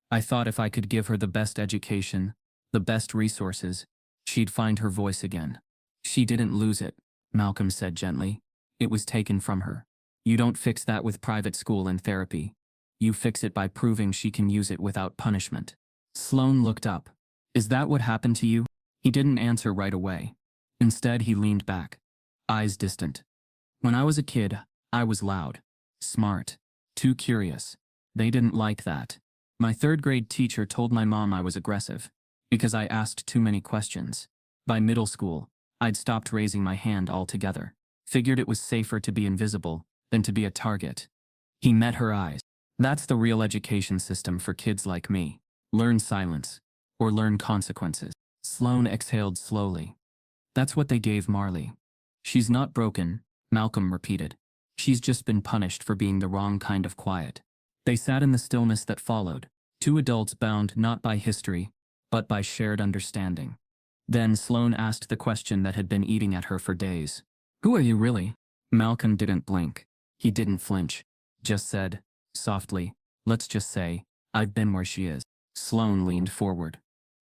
I thought if I could give her the best education, the best resources, she'd find her voice again. She didn't lose it, Malcolm said gently. It was taken from her. You don't fix that with private school and therapy. You fix it by proving she can use it without punishment. Sloan looked up. Is that what happened to you? He didn't answer right away. Instead, he leaned back, eyes distant. When I was a kid, I was loud, smart, too curious. They didn't like that. My third-grade teacher told my mom I was aggressive because I asked too many questions. By middle school, I'd stopped raising my hand altogether. Figured it was safer to be invisible than to be a target. He met her eyes. That's the real education system for kids like me. Learn silence, or learn consequences. Sloan exhaled slowly. That's what they gave Marley. She's not broken, Malcolm repeated. She's just been punished for being the wrong kind of quiet. They sat in the stillness that followed, two adults bound not by history, but by shared understanding. Then Sloan asked the question that had been eating at her for days. Who are you really? Malcolm didn't blink. He didn't flinch. Just said, softly, let's just say, I've been where she is. Sloan leaned forward.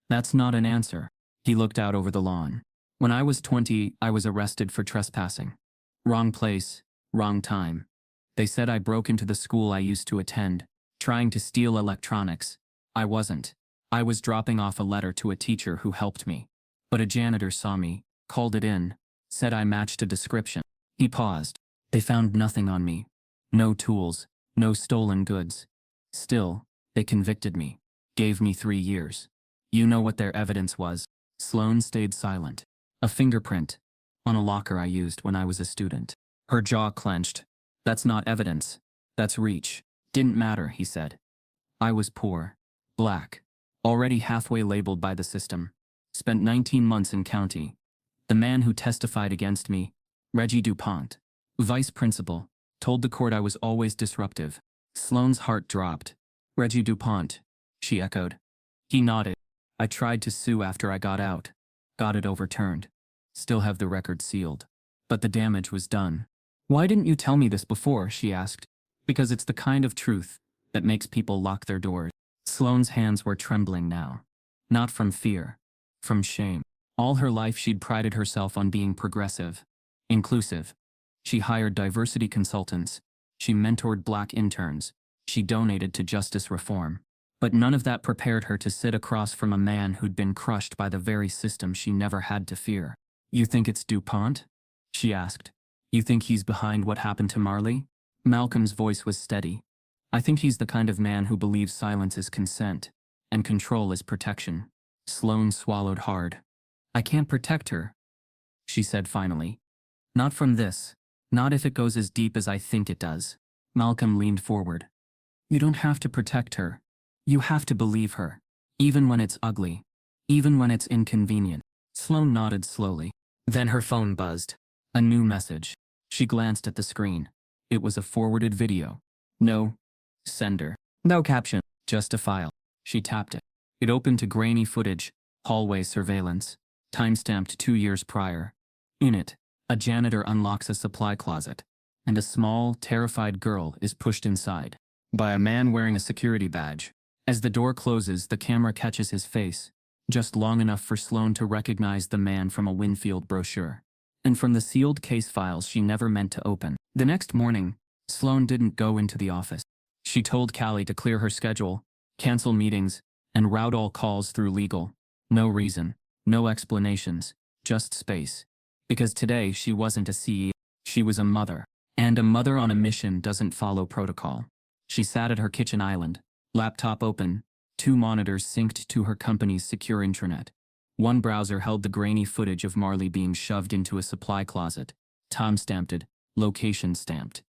That's not an answer. He looked out over the lawn. When I was 20, I was arrested for trespassing. Wrong place, wrong time. They said I broke into the school I used to attend, trying to steal electronics. I wasn't. I was dropping off a letter to a teacher who helped me. But a janitor saw me, called it in, said I matched a description. He paused. They found nothing on me. No tools, no stolen goods. Still, they convicted me. Gave me 3 years. You know what their evidence was? Sloan stayed silent. A fingerprint. On a locker I used when I was a student. Her jaw clenched. That's not evidence. That's reach. Didn't matter, he said. I was poor. Black. Already halfway labeled by the system. Spent 19 months in county. The man who testified against me, Reggie DuPont, vice principal, told the court I was always disruptive. Sloan's heart dropped. Reggie DuPont, she echoed. He nodded. I tried to sue after I got out. Got it overturned. Still have the record sealed. But the damage was done. Why didn't you tell me this before, she asked. Because it's the kind of truth that makes people lock their doors. Sloan's hands were trembling now. Not from fear. From shame. All her life she'd prided herself on being progressive. Inclusive. She hired diversity consultants. She mentored black interns. She donated to justice reform. But none of that prepared her to sit across from a man who'd been crushed by the very system she never had to fear. You think it's DuPont? She asked. You think he's behind what happened to Marley? Malcolm's voice was steady. I think he's the kind of man who believes silence is consent, and control is protection. Sloan swallowed hard. I can't protect her, she said finally. Not from this. Not if it goes as deep as I think it does. Malcolm leaned forward. You don't have to protect her. You have to believe her. Even when it's ugly. Even when it's inconvenient. Sloan nodded slowly. Then her phone buzzed. A new message. She glanced at the screen. It was a forwarded video. No. Sender. No caption. Just a file. She tapped it. It opened to grainy footage. Hallway surveillance. Timestamped 2 years prior. In it, a janitor unlocks a supply closet. And a small, terrified girl is pushed inside. By a man wearing a security badge. As the door closes, the camera catches his face. Just long enough for Sloan to recognize the man from a Winfield brochure. And from the sealed case files she never meant to open. The next morning, Sloan didn't go into the office. She told Callie to clear her schedule, cancel meetings, and route all calls through legal. No reason, no explanations, just space. Because today she wasn't a CEO, she was a mother. And a mother on a mission doesn't follow protocol. She sat at her kitchen island, laptop open, 2 monitors synced to her company's secure intranet. One browser held the grainy footage of Marley being shoved into a supply closet, time-stamped, location stamped.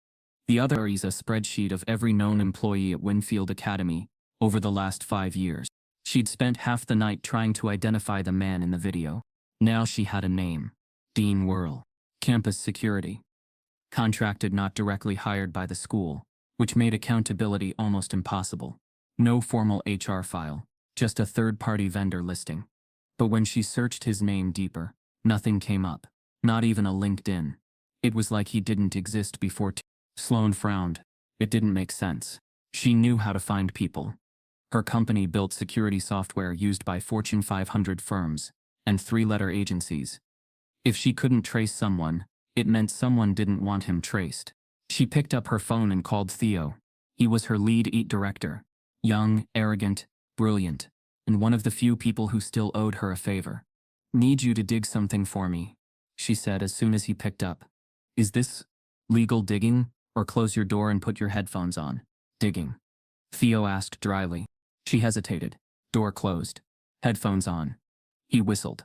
The other is a spreadsheet of every known employee at Winfield Academy over the last 5 years. She'd spent half the night trying to identify the man in the video. Now she had a name. Dean Whirl. Campus security. Contracted, not directly hired by the school, which made accountability almost impossible. No formal HR file, just a third-party vendor listing. But when she searched his name deeper, nothing came up. Not even a LinkedIn. It was like he didn't exist before. Sloan frowned. It didn't make sense. She knew how to find people. Her company built security software used by Fortune 500 firms and 3-letter agencies. If she couldn't trace someone, it meant someone didn't want him traced. She She picked up her phone and called Theo. He was her lead EAT director. Young, arrogant, brilliant, and one of the few people who still owed her a favor. "Need you to dig something for me," she said as soon as he picked up. "Is this legal digging, or close your door and put your headphones on?" "Digging," Theo asked dryly. She hesitated. Door closed. Headphones on. He whistled.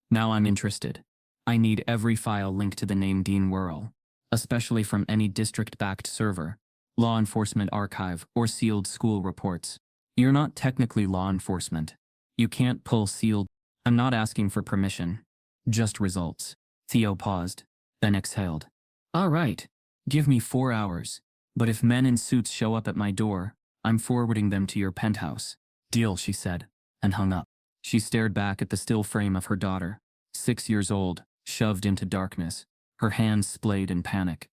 "Now I'm interested. I need every file linked to the name Dean Worrell, especially from any district-backed server, law enforcement archive, or sealed school reports. You're not technically law enforcement. You can't pull sealed. I'm not asking for permission. Just results." Theo paused, then exhaled. "All right. Give me 4 hours. But if men in suits show up at my door, I'm forwarding them to your penthouse." "Deal," she said, and hung up. She stared back at the still frame of her daughter, 6 years old, shoved into darkness, her hands splayed in panic.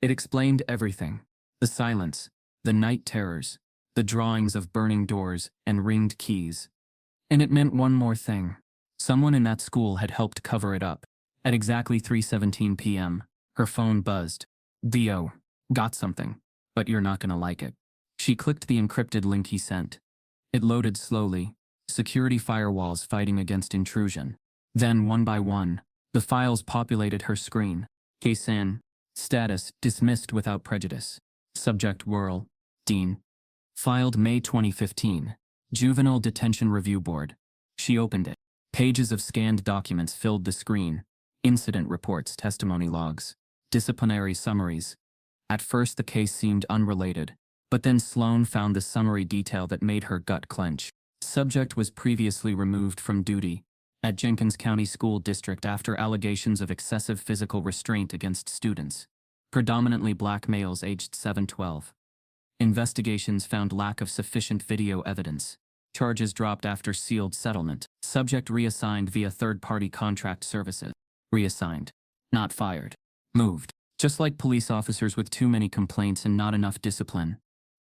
It explained everything. The silence, the night terrors, the drawings of burning doors and ringed keys. And it meant one more thing. Someone in that school had helped cover it up. At exactly 3:17 p.m., her phone buzzed. "Theo, got something, but you're not gonna like it." She clicked the encrypted link he sent. It loaded slowly, security firewalls fighting against intrusion. Then, one by one, the files populated her screen. Case in. Status, dismissed without prejudice. Subject Worrell, Dean. Filed May 2015. Juvenile Detention Review Board. She opened it. Pages of scanned documents filled the screen. Incident reports, testimony logs, disciplinary summaries. At first the case seemed unrelated, but then Sloan found the summary detail that made her gut clench. Subject was previously removed from duty at Jenkins County School District after allegations of excessive physical restraint against students, predominantly black males aged 7-12. Investigations found lack of sufficient video evidence. Charges dropped after sealed settlement. Subject reassigned via third-party contract services. Reassigned. Not fired. Moved. Just like police officers with too many complaints and not enough discipline.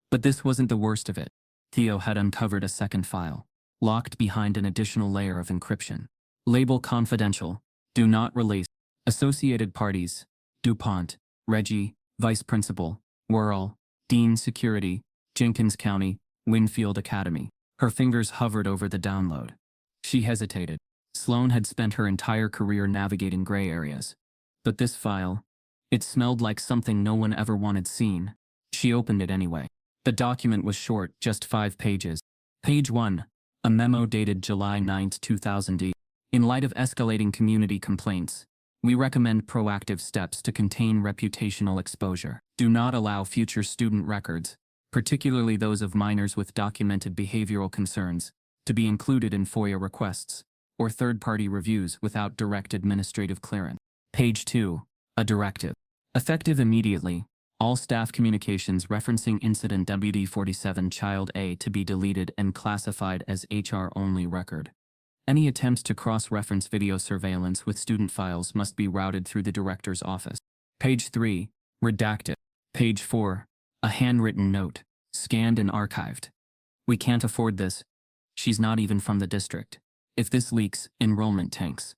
But this wasn't the worst of it. Theo had uncovered a second file, locked behind an additional layer of encryption. Label confidential. Do not release. Associated parties. DuPont, Reggie, Vice Principal, Worrell, Dean Security, Jenkins County, Winfield Academy. Her fingers hovered over the download. She hesitated. Sloan had spent her entire career navigating gray areas. But this file, it smelled like something no one ever wanted seen. She opened it anyway. The document was short, just 5 pages. Page 1. A memo dated July 9, 2000. In light of escalating community complaints, we recommend proactive steps to contain reputational exposure. Do not allow future student records, particularly those of minors with documented behavioral concerns, to be included in FOIA requests or third-party reviews without direct administrative clearance. Page 2. A directive. Effective immediately, all staff communications referencing incident WD-47 Child A to be deleted and classified as HR-only record. Any attempts to cross-reference video surveillance with student files must be routed through the director's office. Page 3. Redacted. Page 4. A handwritten note, scanned and archived. We can't afford this. She's not even from the district. If this leaks, enrollment tanks.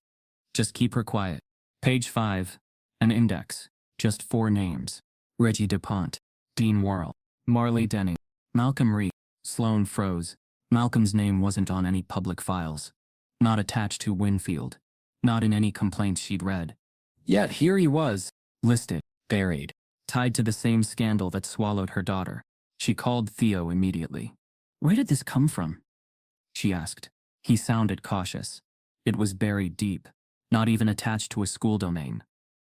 Just keep her quiet. Page 5. An index. Just 4 names. Reggie DuPont, Dean Worrell, Marley Denning, Malcolm Reed. Sloan froze. Malcolm's name wasn't on any public files. Not attached to Winfield. Not in any complaints she'd read. Yet here he was, listed, buried, tied to the same scandal that swallowed her daughter. She called Theo immediately. "Where did this come from?" she asked. He sounded cautious. It was buried deep, not even attached to a school domain.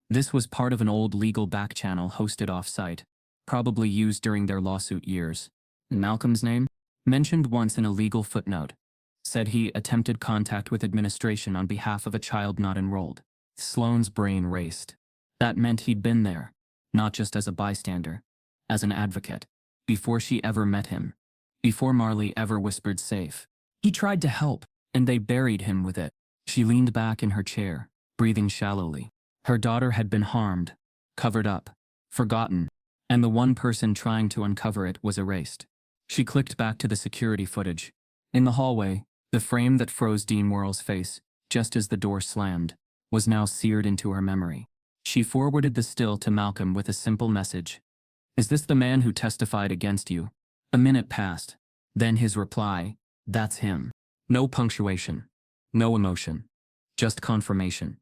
This was part of an old legal backchannel hosted off-site, probably used during their lawsuit years. Malcolm's name? Mentioned once in a legal footnote. Said he attempted contact with administration on behalf of a child not enrolled. Sloan's brain raced. That meant he'd been there, not just as a bystander, as an advocate, before she ever met him, before Marley ever whispered safe. He tried to help, and they buried him with it. She leaned back in her chair, breathing shallowly. Her daughter had been harmed, covered up, forgotten, and the one person trying to uncover it was erased. She clicked back to the security footage. In the hallway, the frame that froze Dean Worrell's face, just as the door slammed, was now seared into her memory. She forwarded the still to Malcolm with a simple message. Is this the man who testified against you? A minute passed. Then his reply, that's him. No punctuation. No emotion. Just confirmation.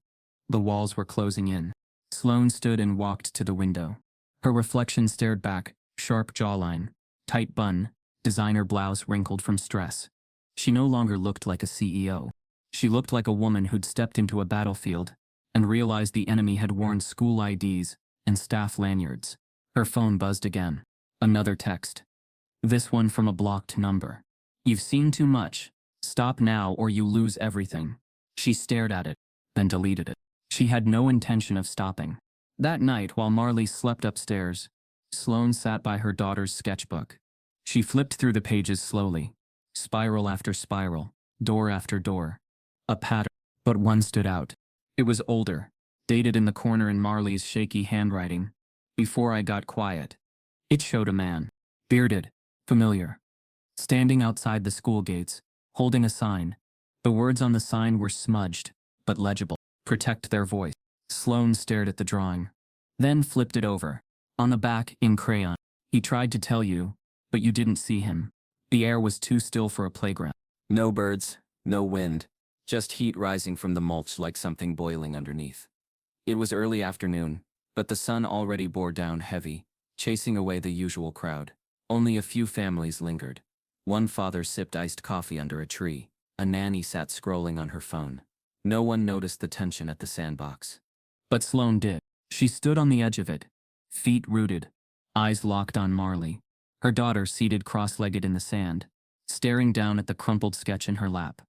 The walls were closing in. Sloane stood and walked to the window. Her reflection stared back, sharp jawline, tight bun, designer blouse wrinkled from stress. She no longer looked like a CEO. She looked like a woman who'd stepped into a battlefield and realized the enemy had worn school IDs and staff lanyards. Her phone buzzed again. Another text. This one from a blocked number. You've seen too much. Stop now or you lose everything. She stared at it, then deleted it. She had no intention of stopping. That night, while Marley slept upstairs, Sloane sat by her daughter's sketchbook. She flipped through the pages slowly, spiral after spiral, door after door. A pattern, but one stood out. It was older, dated in the corner in Marley's shaky handwriting. Before I got quiet. It showed a man, bearded, familiar, standing outside the school gates, holding a sign. The words on the sign were smudged, but legible. Protect their voice. Sloane stared at the drawing, then flipped it over. On the back, in crayon. He tried to tell you, but you didn't see him. The air was too still for a playground. No birds, no wind, just heat rising from the mulch like something boiling underneath. It was early afternoon, but the sun already bore down heavy, chasing away the usual crowd. Only a few families lingered. One father sipped iced coffee under a tree. A nanny sat scrolling on her phone. No one noticed the tension at the sandbox. But Sloane did. She stood on the edge of it, feet rooted, eyes locked on Marley. Her daughter seated cross-legged in the sand, staring down at the crumpled sketch in her lap.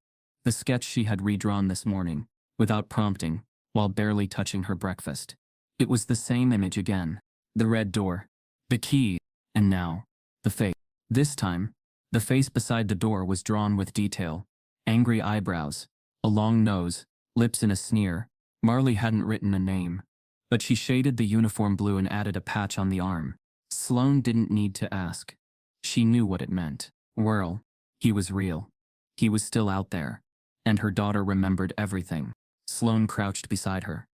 The sketch she had redrawn this morning, without prompting, while barely touching her breakfast. It was the same image again. The red door, the key, and now, the face. This time, the face beside the door was drawn with detail. Angry eyebrows, a long nose, lips in a sneer. Marley hadn't written a name, but she shaded the uniform blue and added a patch on the arm. Sloane didn't need to ask. She knew what it meant. Whirl. He was real. He was still out there. And her daughter remembered everything. Sloane crouched beside her.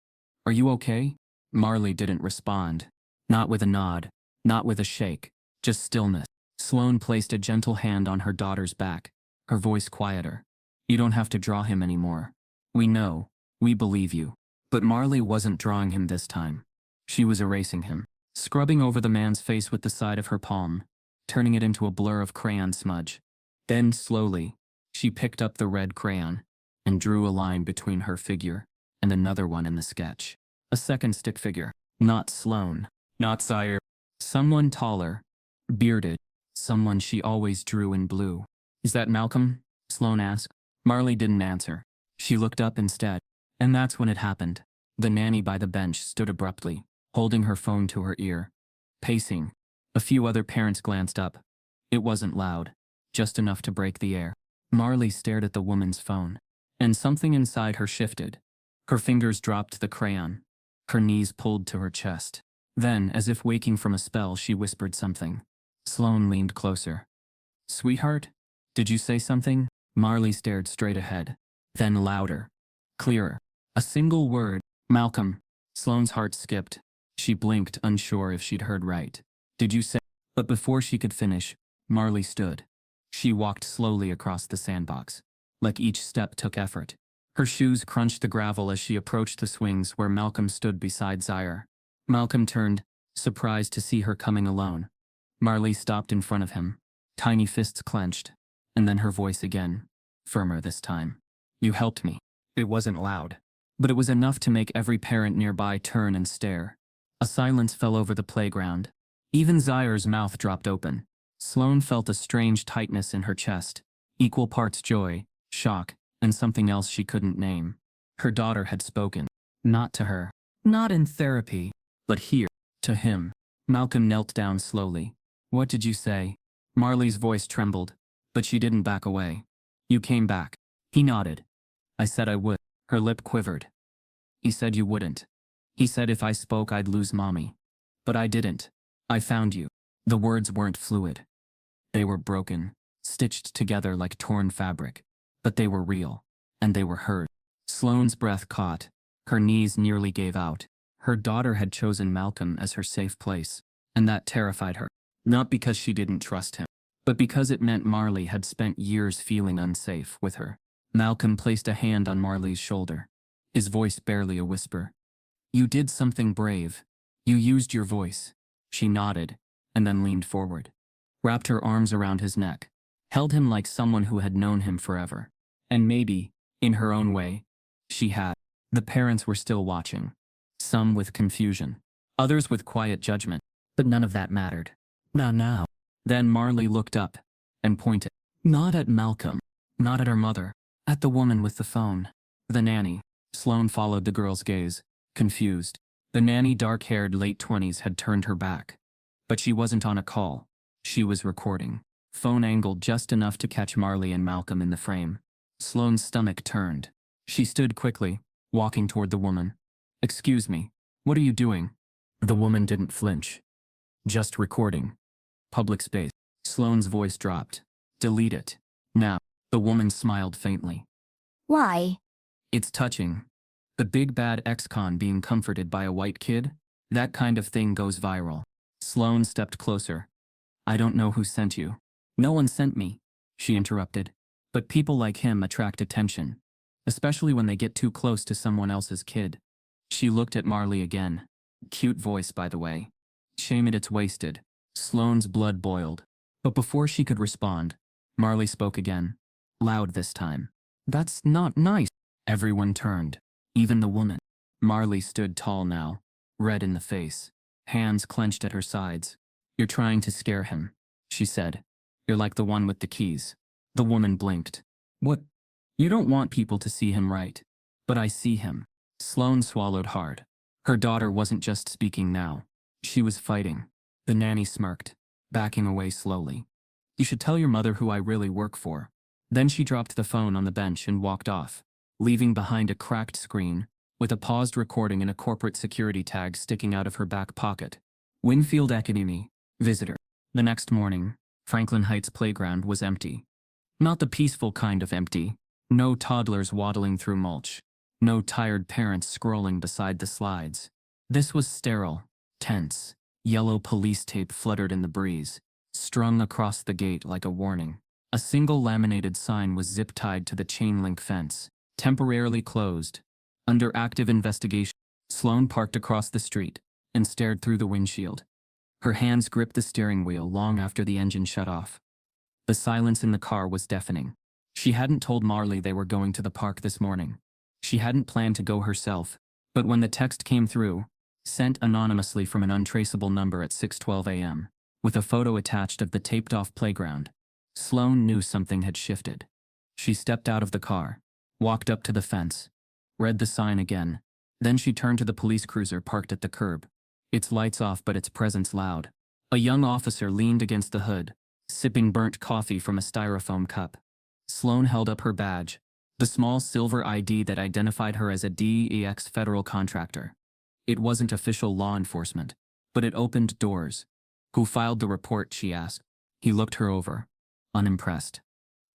Are you okay? Marley didn't respond. Not with a nod. Not with a shake. Just stillness. Sloane placed a gentle hand on her daughter's back, her voice quieter. You don't have to draw him anymore. We know. We believe you. But Marley wasn't drawing him this time. She was erasing him, scrubbing over the man's face with the side of her palm, turning it into a blur of crayon smudge. Then, slowly, she picked up the red crayon and drew a line between her figure and another one in the sketch. A second stick figure. Not Sloane. Not Sire. Someone taller, bearded, someone she always drew in blue. Is that Malcolm? Sloane asked. Marley didn't answer. She looked up instead. And that's when it happened. The nanny by the bench stood abruptly, holding her phone to her ear. Pacing. A few other parents glanced up. It wasn't loud, just enough to break the air. Marley stared at the woman's phone, and something inside her shifted. Her fingers dropped the crayon. Her knees pulled to her chest. Then, as if waking from a spell, she whispered something. Sloane leaned closer. Sweetheart? Did you say something? Marley stared straight ahead. Then louder. Clearer. A single word. Malcolm. Sloane's heart skipped. She blinked, unsure if she'd heard right. Did you say? But before she could finish, Marley stood. She walked slowly across the sandbox. Like each step took effort. Her shoes crunched the gravel as she approached the swings where Malcolm stood beside Zaire. Malcolm turned, surprised to see her coming alone. Marley stopped in front of him, tiny fists clenched, and then her voice again, firmer this time. You helped me. It wasn't loud, but it was enough to make every parent nearby turn and stare. A silence fell over the playground. Even Zaire's mouth dropped open. Sloane felt a strange tightness in her chest, equal parts joy, shock, and something else she couldn't name. Her daughter had spoken. Not to her. Not in therapy. But here. To him. Malcolm knelt down slowly. What did you say? Marley's voice trembled, but she didn't back away. You came back. He nodded. I said I would. Her lip quivered. He said you wouldn't. He said if I spoke I'd lose Mommy. But I didn't. I found you. The words weren't fluid. They were broken, stitched together like torn fabric. But they were real. And they were heard. Sloane's breath caught. Her knees nearly gave out. Her daughter had chosen Malcolm as her safe place. and that terrified her. Not because she didn't trust him, but because it meant Marley had spent years feeling unsafe with her. Malcolm placed a hand on Marley's shoulder, his voice barely a whisper. "You did something brave. You used your voice." She nodded, and then leaned forward, wrapped her arms around his neck, held him like someone who had known him forever. And maybe, in her own way, she had. The parents were still watching, some with confusion, others with quiet judgment, but none of that mattered. Not now. Then Marley looked up and pointed. Not at Malcolm, not at her mother, at the woman with the phone. The nanny. Sloane followed the girl's gaze, confused. The nanny, dark-haired late 20s, had turned her back. But she wasn't on a call. She was recording. Phone angled just enough to catch Marley and Malcolm in the frame. Sloane's stomach turned. She stood quickly, walking toward the woman. "Excuse me, what are you doing?" The woman didn't flinch. "Just recording. Public space." Sloane's voice dropped. "Delete it. Now." The woman smiled faintly. Why? "It's touching. The big bad ex-con being comforted by a white kid? That kind of thing goes viral." Sloane stepped closer. "I don't know who sent you." "No one sent me," she interrupted. "But people like him attract attention, especially when they get too close to someone else's kid." She looked at Marley again. Cute voice, by the way. Shame it's wasted. Sloane's blood boiled. But before she could respond, Marley spoke again. Loud this time. "That's not nice." Everyone turned. Even the woman. Marley stood tall now, red in the face, hands clenched at her sides. "You're trying to scare him," she said. "You're like the one with the keys." The woman blinked. "What? You don't want people to see him, right? But I see him." Sloane swallowed hard. Her daughter wasn't just speaking now. She was fighting. The nanny smirked, backing away slowly. "You should tell your mother who I really work for." Then she dropped the phone on the bench and walked off, leaving behind a cracked screen, with a paused recording and a corporate security tag sticking out of her back pocket. Winfield Academy, visitor. The next morning, Franklin Heights playground was empty. Not the peaceful kind of empty. No toddlers waddling through mulch. No tired parents scrolling beside the slides. This was sterile, tense. Yellow police tape fluttered in the breeze, strung across the gate like a warning. A single laminated sign was zip-tied to the chain-link fence, temporarily closed. Under active investigation. Sloane parked across the street and stared through the windshield. Her hands gripped the steering wheel long after the engine shut off. The silence in the car was deafening. She hadn't told Marley they were going to the park this morning. She hadn't planned to go herself, but when the text came through, sent anonymously from an untraceable number at 6:12 a.m., with a photo attached of the taped-off playground, Sloane knew something had shifted. She stepped out of the car, walked up to the fence, read the sign again. Then she turned to the police cruiser parked at the curb. Its lights off but its presence loud. A young officer leaned against the hood, sipping burnt coffee from a styrofoam cup. Sloane held up her badge, the small silver ID that identified her as a DEX federal contractor. It wasn't official law enforcement, but it opened doors. "Who filed the report?" she asked. He looked her over, unimpressed.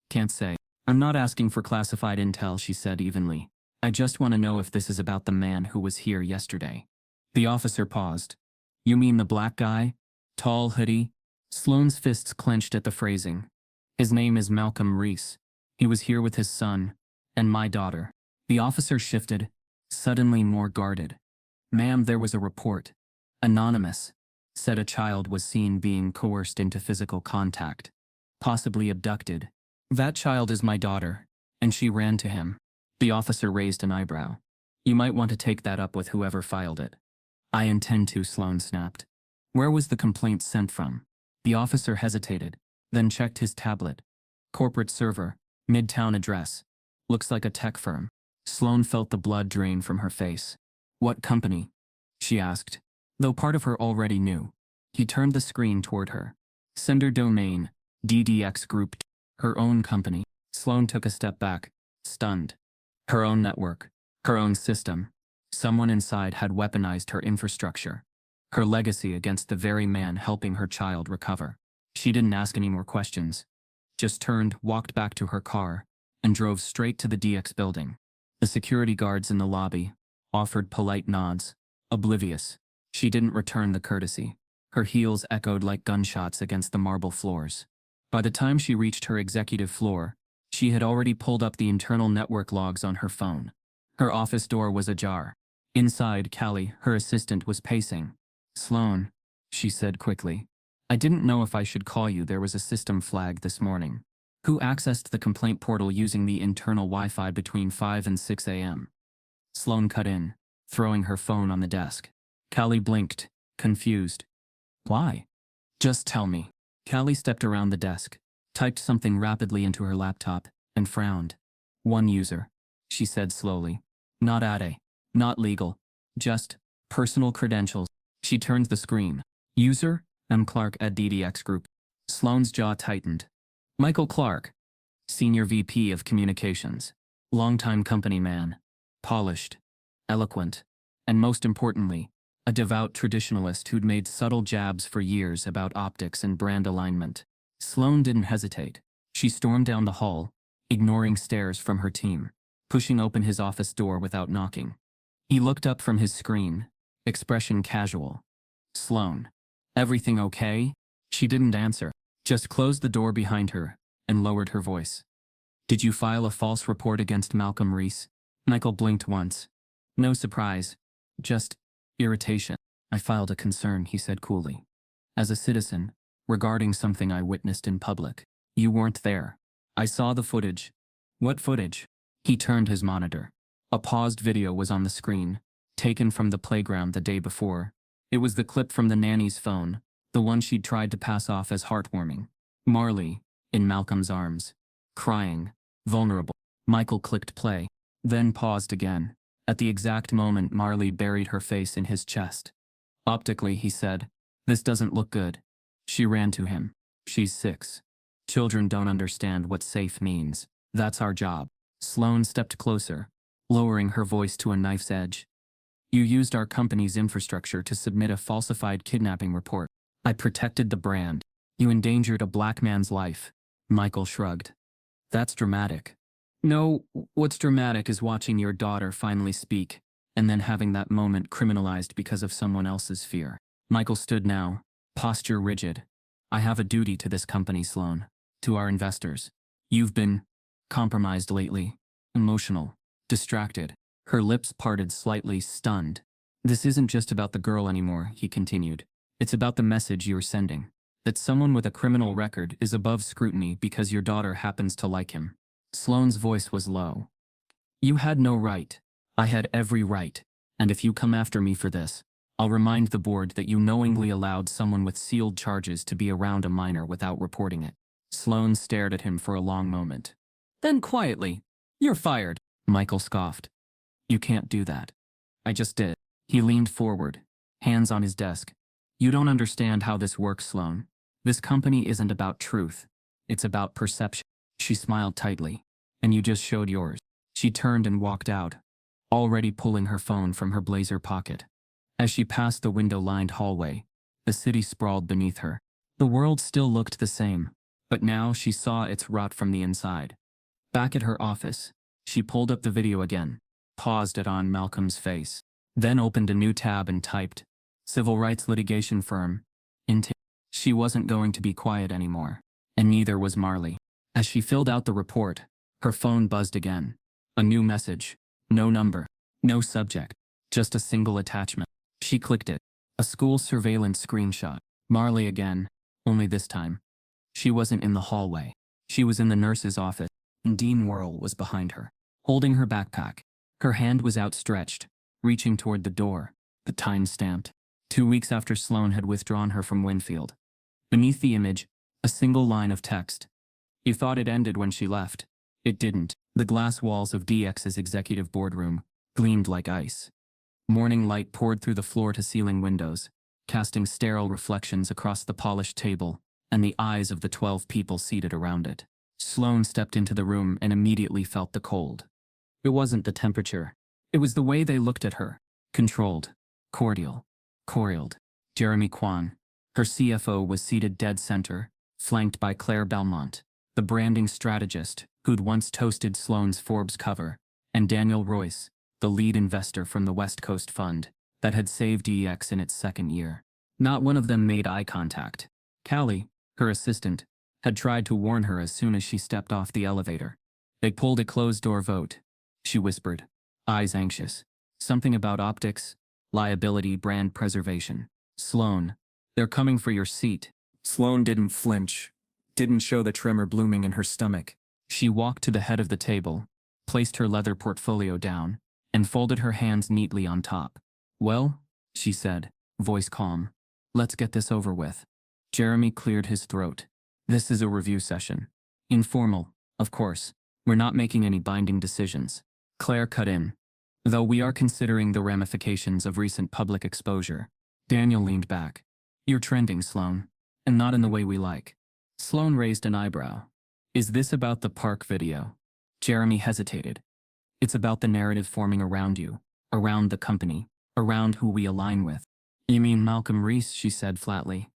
"Can't say. I'm not asking for classified intel," she said evenly. "I just want to know if this is about the man who was here yesterday." The officer paused. "You mean the black guy? Tall hoodie?" Sloane's fists clenched at the phrasing. "His name is Malcolm Reese. He was here with his son, and my daughter." The officer shifted, suddenly more guarded. "Ma'am, there was a report. Anonymous. Said a child was seen being coerced into physical contact. Possibly abducted. That child is my daughter, and she ran to him." The officer raised an eyebrow. "You might want to take that up with whoever filed it." "I intend to," Sloane snapped. "Where was the complaint sent from?" The officer hesitated, then checked his tablet. "Corporate server, Midtown address. Looks like a tech firm." Sloane felt the blood drain from her face. "What company?" she asked, though part of her already knew. He turned the screen toward her. "Sender domain, DDX Group. Her own company." Sloane took a step back, stunned. Her own network, her own system. Someone inside had weaponized her infrastructure. Her legacy against the very man helping her child recover. She didn't ask any more questions. Just turned, walked back to her car, and drove straight to the DX building. The security guards in the lobby offered polite nods, oblivious. She didn't return the courtesy. Her heels echoed like gunshots against the marble floors. By the time she reached her executive floor, she had already pulled up the internal network logs on her phone. Her office door was ajar. Inside, Callie, her assistant, was pacing. "Sloan," she said quickly. "I didn't know if I should call you. There was a system flag this morning. Who accessed the complaint portal using the internal Wi-Fi between 5 and 6 a.m.? Sloan cut in, throwing her phone on the desk. Callie blinked, confused. "Why?" "Just tell me." Callie stepped around the desk, typed something rapidly into her laptop, and frowned. "One user," she said slowly. "Not ADA. Not legal. Just personal credentials." She turned the screen. "User, M. Clark at DDX Group." Sloane's jaw tightened. "Michael Clark, Senior VP of Communications. Longtime company man. Polished. Eloquent. And most importantly, a devout traditionalist who'd made subtle jabs for years about optics and brand alignment." Sloane didn't hesitate. She stormed down the hall, ignoring stares from her team, pushing open his office door without knocking. He looked up from his screen, expression casual. "Sloane, everything okay?" She didn't answer, just closed the door behind her and lowered her voice. "Did you file a false report against Malcolm Reese?" Michael blinked once. No surprise, just irritation. "I filed a concern," he said coolly. "As a citizen, regarding something I witnessed in public. You weren't there. I saw the footage." "What footage?" He turned his monitor. A paused video was on the screen, taken from the playground the day before. It was the clip from the nanny's phone, the one she'd tried to pass off as heartwarming. Marley, in Malcolm's arms, crying, vulnerable. Michael clicked play, then paused again. At the exact moment Marley buried her face in his chest. "Optically," he said, "this doesn't look good." She ran to him. "She's 6. Children don't understand what safe means. That's our job." Sloane stepped closer, lowering her voice to a knife's edge. "You used our company's infrastructure to submit a falsified kidnapping report. I protected the brand. You endangered a black man's life." Michael shrugged. "That's dramatic." "No, what's dramatic is watching your daughter finally speak, and then having that moment criminalized because of someone else's fear." Michael stood now, posture rigid. "I have a duty to this company, Sloane. To our investors. You've been compromised lately. Emotional. Distracted." Her lips parted slightly, stunned. "This isn't just about the girl anymore," he continued. "It's about the message you're sending. That someone with a criminal record is above scrutiny because your daughter happens to like him." Sloane's voice was low. "You had no right. I had every right. And if you come after me for this, I'll remind the board that you knowingly allowed someone with sealed charges to be around a minor without reporting it." Sloane stared at him for a long moment. Then quietly, "You're fired." Michael scoffed. "You can't do that." "I just did." He leaned forward, hands on his desk. "You don't understand how this works, Sloane. This company isn't about truth. It's about perception." She smiled tightly. "And you just showed yours." She turned and walked out, already pulling her phone from her blazer pocket. As she passed the window-lined hallway, the city sprawled beneath her. The world still looked the same, but now she saw its rot from the inside. Back at her office, she pulled up the video again, paused it on Malcolm's face, then opened a new tab and typed, "Civil rights litigation firm." She wasn't going to be quiet anymore, and neither was Marley. As she filled out the report, her phone buzzed again. A new message. No number. No subject. Just a single attachment. She clicked it. A school surveillance screenshot. Marley again, only this time. She wasn't in the hallway. She was in the nurse's office, and Dean Worrell was behind her, holding her backpack. Her hand was outstretched, reaching toward the door. The time stamped. 2 weeks after Sloane had withdrawn her from Winfield. Beneath the image, a single line of text. "You thought it ended when she left. It didn't." The glass walls of DX's executive boardroom gleamed like ice. Morning light poured through the floor-to-ceiling windows, casting sterile reflections across the polished table and the eyes of the 12 people seated around it. Sloane stepped into the room and immediately felt the cold. It wasn't the temperature. It was the way they looked at her. Controlled. Cordial. Coiled. Jeremy Kwan, her CFO, was seated dead center, flanked by Claire Belmont, the branding strategist who'd once toasted Sloane's Forbes cover, and Daniel Royce, the lead investor from the West Coast Fund that had saved DEX in its second year. Not one of them made eye contact. Callie, her assistant, had tried to warn her as soon as she stepped off the elevator. They pulled a closed-door vote, she whispered, eyes anxious. Something about optics, liability, brand preservation. Sloan, they're coming for your seat. Sloan didn't flinch, didn't show the tremor blooming in her stomach. She walked to the head of the table, placed her leather portfolio down, and folded her hands neatly on top. Well, she said, voice calm, let's get this over with. Jeremy cleared his throat. This is a review session. Informal, of course. We're not making any binding decisions. Claire cut in. Though we are considering the ramifications of recent public exposure. Daniel leaned back. You're trending, Sloan. And not in the way we like. Sloan raised an eyebrow. Is this about the park video? Jeremy hesitated. It's about the narrative forming around you, around the company, around who we align with. You mean Malcolm Reese, she said flatly.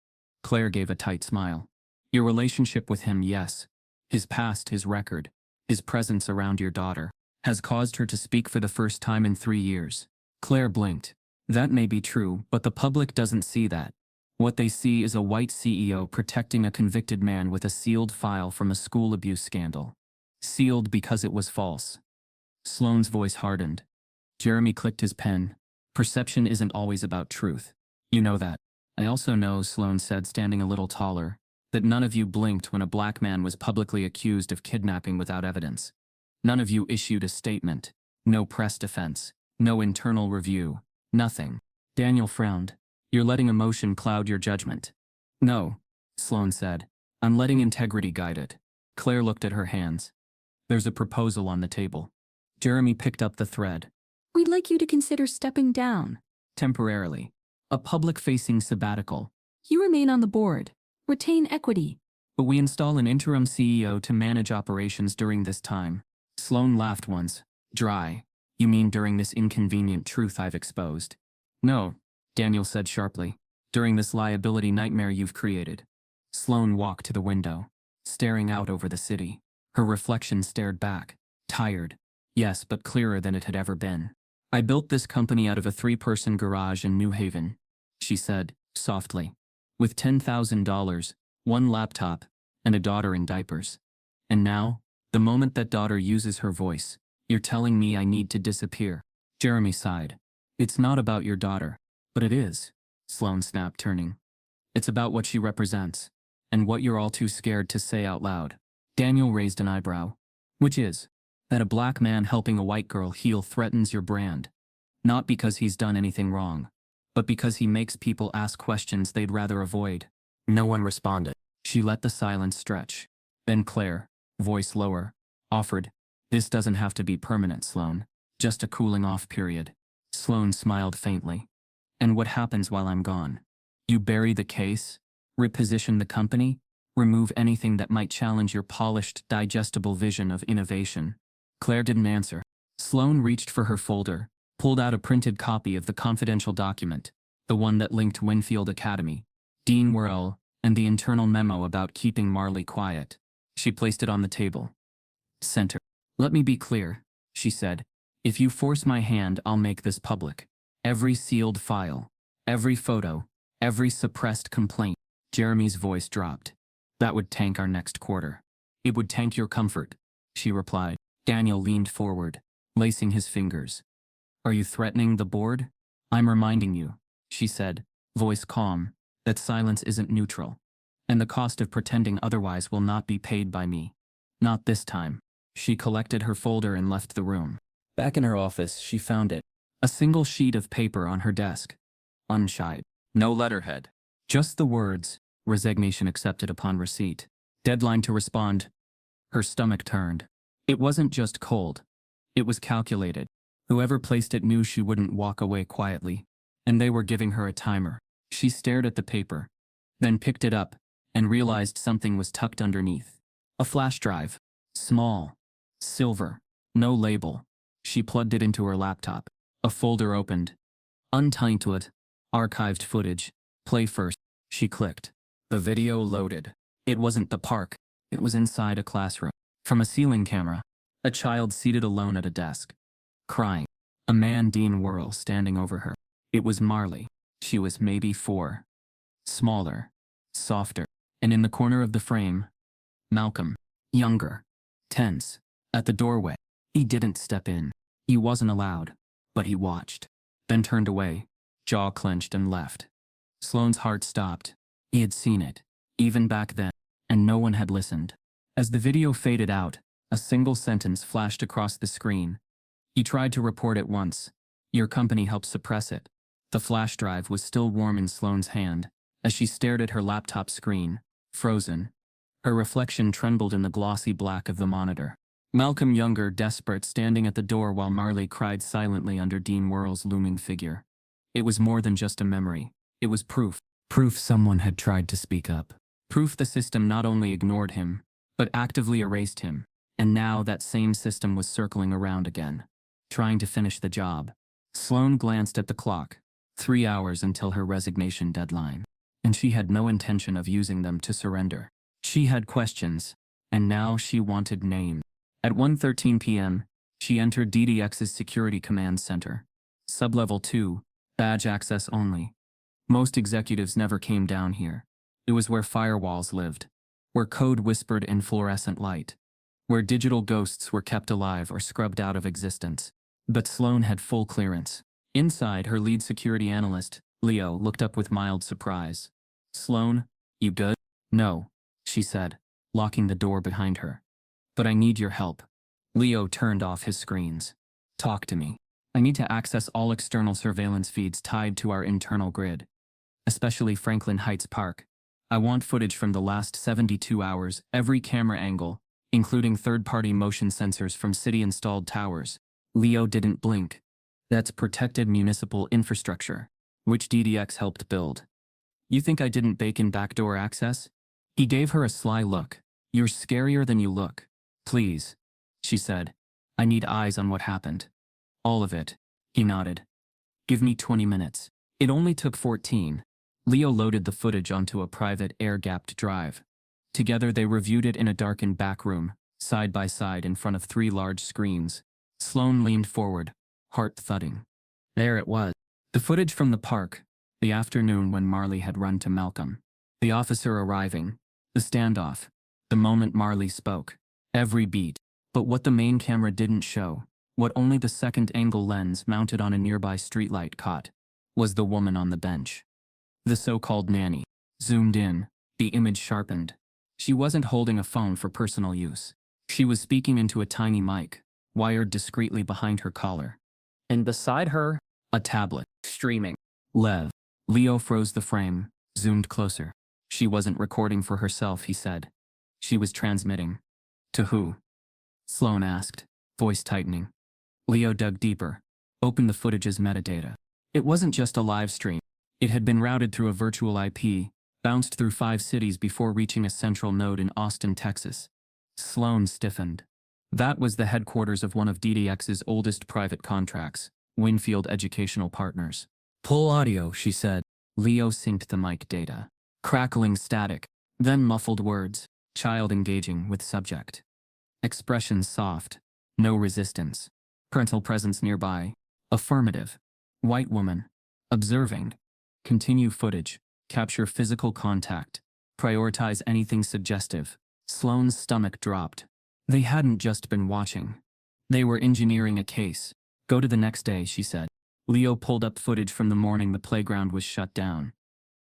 Claire gave a tight smile. Your relationship with him, yes. His past, his record, his presence around your daughter, has caused her to speak for the first time in 3 years. Claire blinked. That may be true, but the public doesn't see that. What they see is a white CEO protecting a convicted man with a sealed file from a school abuse scandal. Sealed because it was false. Sloane's voice hardened. Jeremy clicked his pen. Perception isn't always about truth. You know that. I also know, Sloane said, standing a little taller, that none of you blinked when a black man was publicly accused of kidnapping without evidence. None of you issued a statement. No press defense. No internal review. Nothing. Daniel frowned. You're letting emotion cloud your judgment. No, Sloane said. I'm letting integrity guide it. Claire looked at her hands. There's a proposal on the table. Jeremy picked up the thread. We'd like you to consider stepping down. Temporarily. A public-facing sabbatical. You remain on the board. Retain equity. But we install an interim CEO to manage operations during this time. Sloane laughed once. Dry. You mean during this inconvenient truth I've exposed? No, Daniel said sharply. During this liability nightmare you've created. Sloane walked to the window, staring out over the city. Her reflection stared back. Tired. Yes, but clearer than it had ever been. I built this company out of a 3-person garage in New Haven, she said, softly. With $10,000, 1 laptop, and a daughter in diapers. And now, the moment that daughter uses her voice, you're telling me I need to disappear. Jeremy sighed. It's not about your daughter. But it is, Sloane snapped, turning. It's about what she represents, and what you're all too scared to say out loud. Daniel raised an eyebrow. Which is, that a black man helping a white girl heal threatens your brand. Not because he's done anything wrong, but because he makes people ask questions they'd rather avoid. No one responded. She let the silence stretch. Then Claire, voice lower, offered, This doesn't have to be permanent, Sloane. Just a cooling off period. Sloane smiled faintly. And what happens while I'm gone? You bury the case? Reposition the company? Remove anything that might challenge your polished, digestible vision of innovation? Claire didn't answer. Sloane reached for her folder, pulled out a printed copy of the confidential document, the one that linked Winfield Academy, Dean Worrell, and the internal memo about keeping Marley quiet. She placed it on the table. Center. Let me be clear, she said. If you force my hand, I'll make this public. Every sealed file, every photo, every suppressed complaint. Jeremy's voice dropped. That would tank our next quarter. It would tank your comfort, she replied. Daniel leaned forward, lacing his fingers. Are you threatening the board? I'm reminding you, she said, voice calm, that silence isn't neutral. And the cost of pretending otherwise will not be paid by me. Not this time. She collected her folder and left the room. Back in her office, she found it. A single sheet of paper on her desk. Unshied. No letterhead. Just the words, resignation accepted upon receipt. Deadline to respond. Her stomach turned. It wasn't just cold. It was calculated. Whoever placed it knew she wouldn't walk away quietly, and they were giving her a timer. She stared at the paper, then picked it up, and realized something was tucked underneath. A flash drive. Small. Silver. No label. She plugged it into her laptop. A folder opened. Untitled. Archived footage. Play first. She clicked. The video loaded. It wasn't the park. It was inside a classroom. From a ceiling camera, a child seated alone at a desk, crying. A man, Dean Worrell, standing over her. It was Marley. She was maybe 4. Smaller. Softer. And in the corner of the frame, Malcolm. Younger. Tense. At the doorway. He didn't step in. He wasn't allowed. But he watched. Then turned away, jaw clenched and left. Sloane's heart stopped. He had seen it, even back then, and no one had listened. As the video faded out, a single sentence flashed across the screen. He tried to report it once. Your company helped suppress it. The flash drive was still warm in Sloane's hand, as she stared at her laptop screen, frozen. Her reflection trembled in the glossy black of the monitor. Malcolm Younger, desperate, standing at the door while Marley cried silently under Dean Worrell's looming figure. It was more than just a memory. It was proof. Proof someone had tried to speak up. Proof the system not only ignored him, but actively erased him. And now that same system was circling around again, trying to finish the job. Sloane glanced at the clock. 3 hours until her resignation deadline. And she had no intention of using them to surrender. She had questions, and now she wanted names. At 1:13 p.m., she entered DDX's Security Command Center. Sublevel 2, badge access only. Most executives never came down here. It was where firewalls lived, where code whispered in fluorescent light, where digital ghosts were kept alive or scrubbed out of existence. But Sloane had full clearance. Inside, her lead security analyst, Leo, looked up with mild surprise. "Sloane, you good?" "No," she said, locking the door behind her. "But I need your help." Leo turned off his screens. "Talk to me. I need to access all external surveillance feeds tied to our internal grid, especially Franklin Heights Park. I want footage from the last 72 hours, every camera angle, including third-party motion sensors from city-installed towers." Leo didn't blink. "That's protected municipal infrastructure, which DDX helped build. You think I didn't bake in backdoor access?" He gave her a sly look. "You're scarier than you look. Please," she said. "I need eyes on what happened. All of it." He nodded. "Give me 20 minutes. It only took 14. Leo loaded the footage onto a private, air-gapped drive. Together they reviewed it in a darkened back room, side by side in front of 3 large screens. Sloane leaned forward, heart thudding. There it was. The footage from the park, the afternoon when Marley had run to Malcolm. The officer arriving, the standoff, the moment Marley spoke. Every beat. But what the main camera didn't show, what only the second-angle lens mounted on a nearby streetlight caught, was the woman on the bench. The so-called nanny. Zoomed in, the image sharpened. She wasn't holding a phone for personal use. She was speaking into a tiny mic, wired discreetly behind her collar. And beside her, a tablet, streaming. Lev. Leo froze the frame, zoomed closer. She wasn't recording for herself, he said. She was transmitting. To who? Sloane asked, voice tightening. Leo dug deeper, opened the footage's metadata. It wasn't just a live stream. It had been routed through a virtual IP, bounced through 5 cities before reaching a central node in Austin, Texas. Sloane stiffened. That was the headquarters of one of DDX's oldest private contracts, Winfield Educational Partners. Pull audio, she said. Leo synced the mic data. Crackling static, then muffled words, child engaging with subject. Expressions soft, no resistance. Parental presence nearby. Affirmative. White woman. Observing. Continue footage. Capture physical contact. Prioritize anything suggestive. Sloane's stomach dropped. They hadn't just been watching. They were engineering a case. Go to the next day, she said. Leo pulled up footage from the morning the playground was shut down.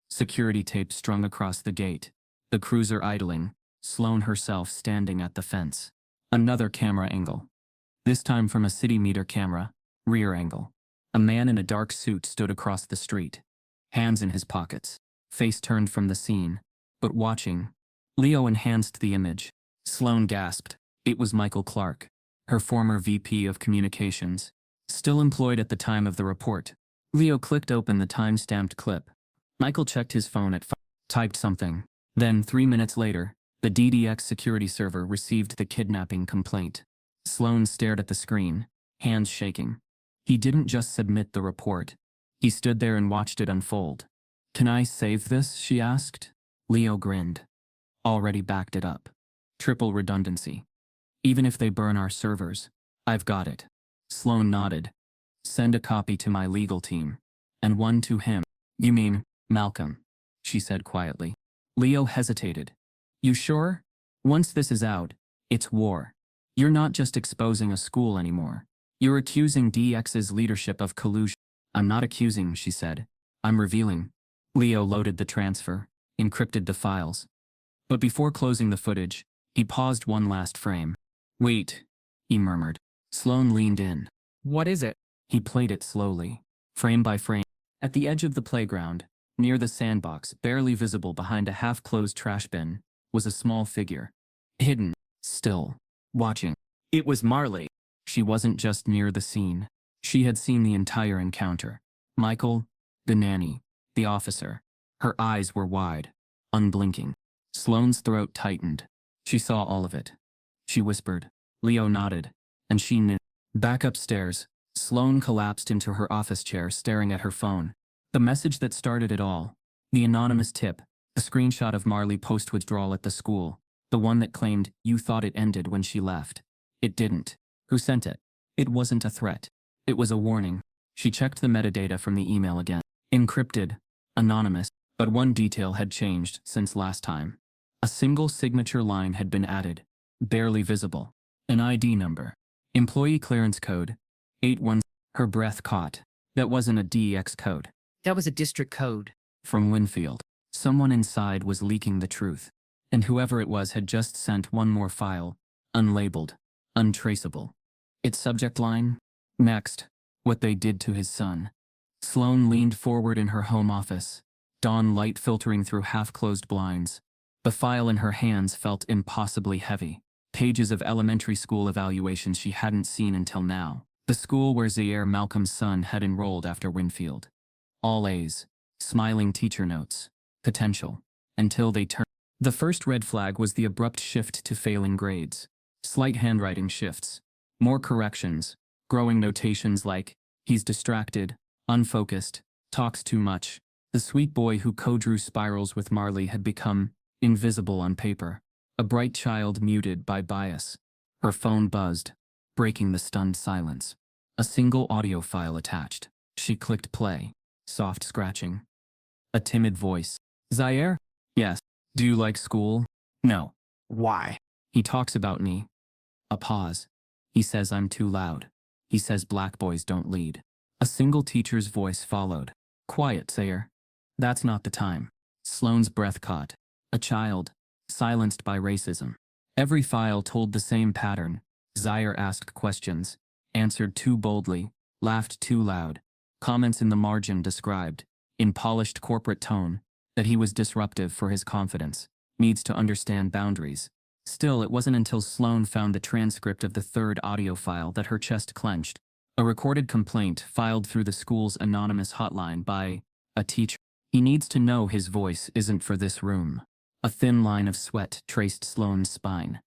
Security tape strung across the gate. The cruiser idling. Sloane herself standing at the fence. Another camera angle. This time from a city meter camera. Rear angle. A man in a dark suit stood across the street. Hands in his pockets. Face turned from the scene. But watching. Leo enhanced the image. Sloane gasped. It was Michael Clark, her former VP of Communications. Still employed at the time of the report. Leo clicked open the time-stamped clip. Michael checked his phone at 5, typed something. Then, 3 minutes later, the DDX security server received the kidnapping complaint. Sloane stared at the screen, hands shaking. He didn't just submit the report. He stood there and watched it unfold. Can I save this? She asked. Leo grinned. Already backed it up. Triple redundancy. Even if they burn our servers, I've got it. Sloane nodded. Send a copy to my legal team. And one to him. You mean, Malcolm. she said quietly. Leo hesitated. You sure? Once this is out, it's war. You're not just exposing a school anymore. You're accusing DX's leadership of collusion. I'm not accusing, she said. I'm revealing. Leo loaded the transfer, encrypted the files. But before closing the footage, he paused one last frame. Wait, he murmured. Sloane leaned in. What is it? He played it slowly, frame by frame. At the edge of the playground, near the sandbox, barely visible behind a half-closed trash bin, was a small figure. Hidden, still, watching. It was Marley. She wasn't just near the scene. She had seen the entire encounter. Michael, the nanny, the officer. Her eyes were wide, unblinking. Sloane's throat tightened. She saw all of it. She whispered. Leo nodded, and she knew. Back upstairs, Sloane collapsed into her office chair, staring at her phone. The message that started it all. The anonymous tip. The screenshot of Marley post-withdrawal at the school. The one that claimed you thought it ended when she left. It didn't. Who sent it? It wasn't a threat. It was a warning. She checked the metadata from the email again. Encrypted. Anonymous. But one detail had changed since last time. A single signature line had been added. Barely visible. An ID number. Employee clearance code. 81. Her breath caught. That wasn't a DX code. That was a district code. From Winfield. Someone inside was leaking the truth. And whoever it was had just sent one more file. Unlabeled. Untraceable. Its subject line? Next. What they did to his son. Sloane leaned forward in her home office. Dawn light filtering through half-closed blinds. The file in her hands felt impossibly heavy. Pages of elementary school evaluations she hadn't seen until now. The school where Zaire Malcolm's son had enrolled after Winfield. All A's. Smiling teacher notes. Potential. Until they turned. The first red flag was the abrupt shift to failing grades. Slight handwriting shifts. More corrections. Growing notations like, he's distracted, unfocused, talks too much. The sweet boy who co-drew spirals with Marley had become invisible on paper. A bright child muted by bias. Her phone buzzed, breaking the stunned silence. A single audio file attached. She clicked play. Soft scratching. A timid voice. Zaire? Yes. Do you like school? No. Why? He talks about me. A pause. He says I'm too loud. He says black boys don't lead. A single teacher's voice followed. Quiet, Zaire. That's not the time. Sloane's breath caught. A child. Silenced by racism. Every file told the same pattern. Zaire asked questions. Answered too boldly. Laughed too loud. Comments in the margin described, in polished corporate tone, that he was disruptive for his confidence. Needs to understand boundaries. Still, it wasn't until Sloane found the transcript of the third audio file that her chest clenched. A recorded complaint filed through the school's anonymous hotline by a teacher. He needs to know his voice isn't for this room. A thin line of sweat traced Sloane's spine.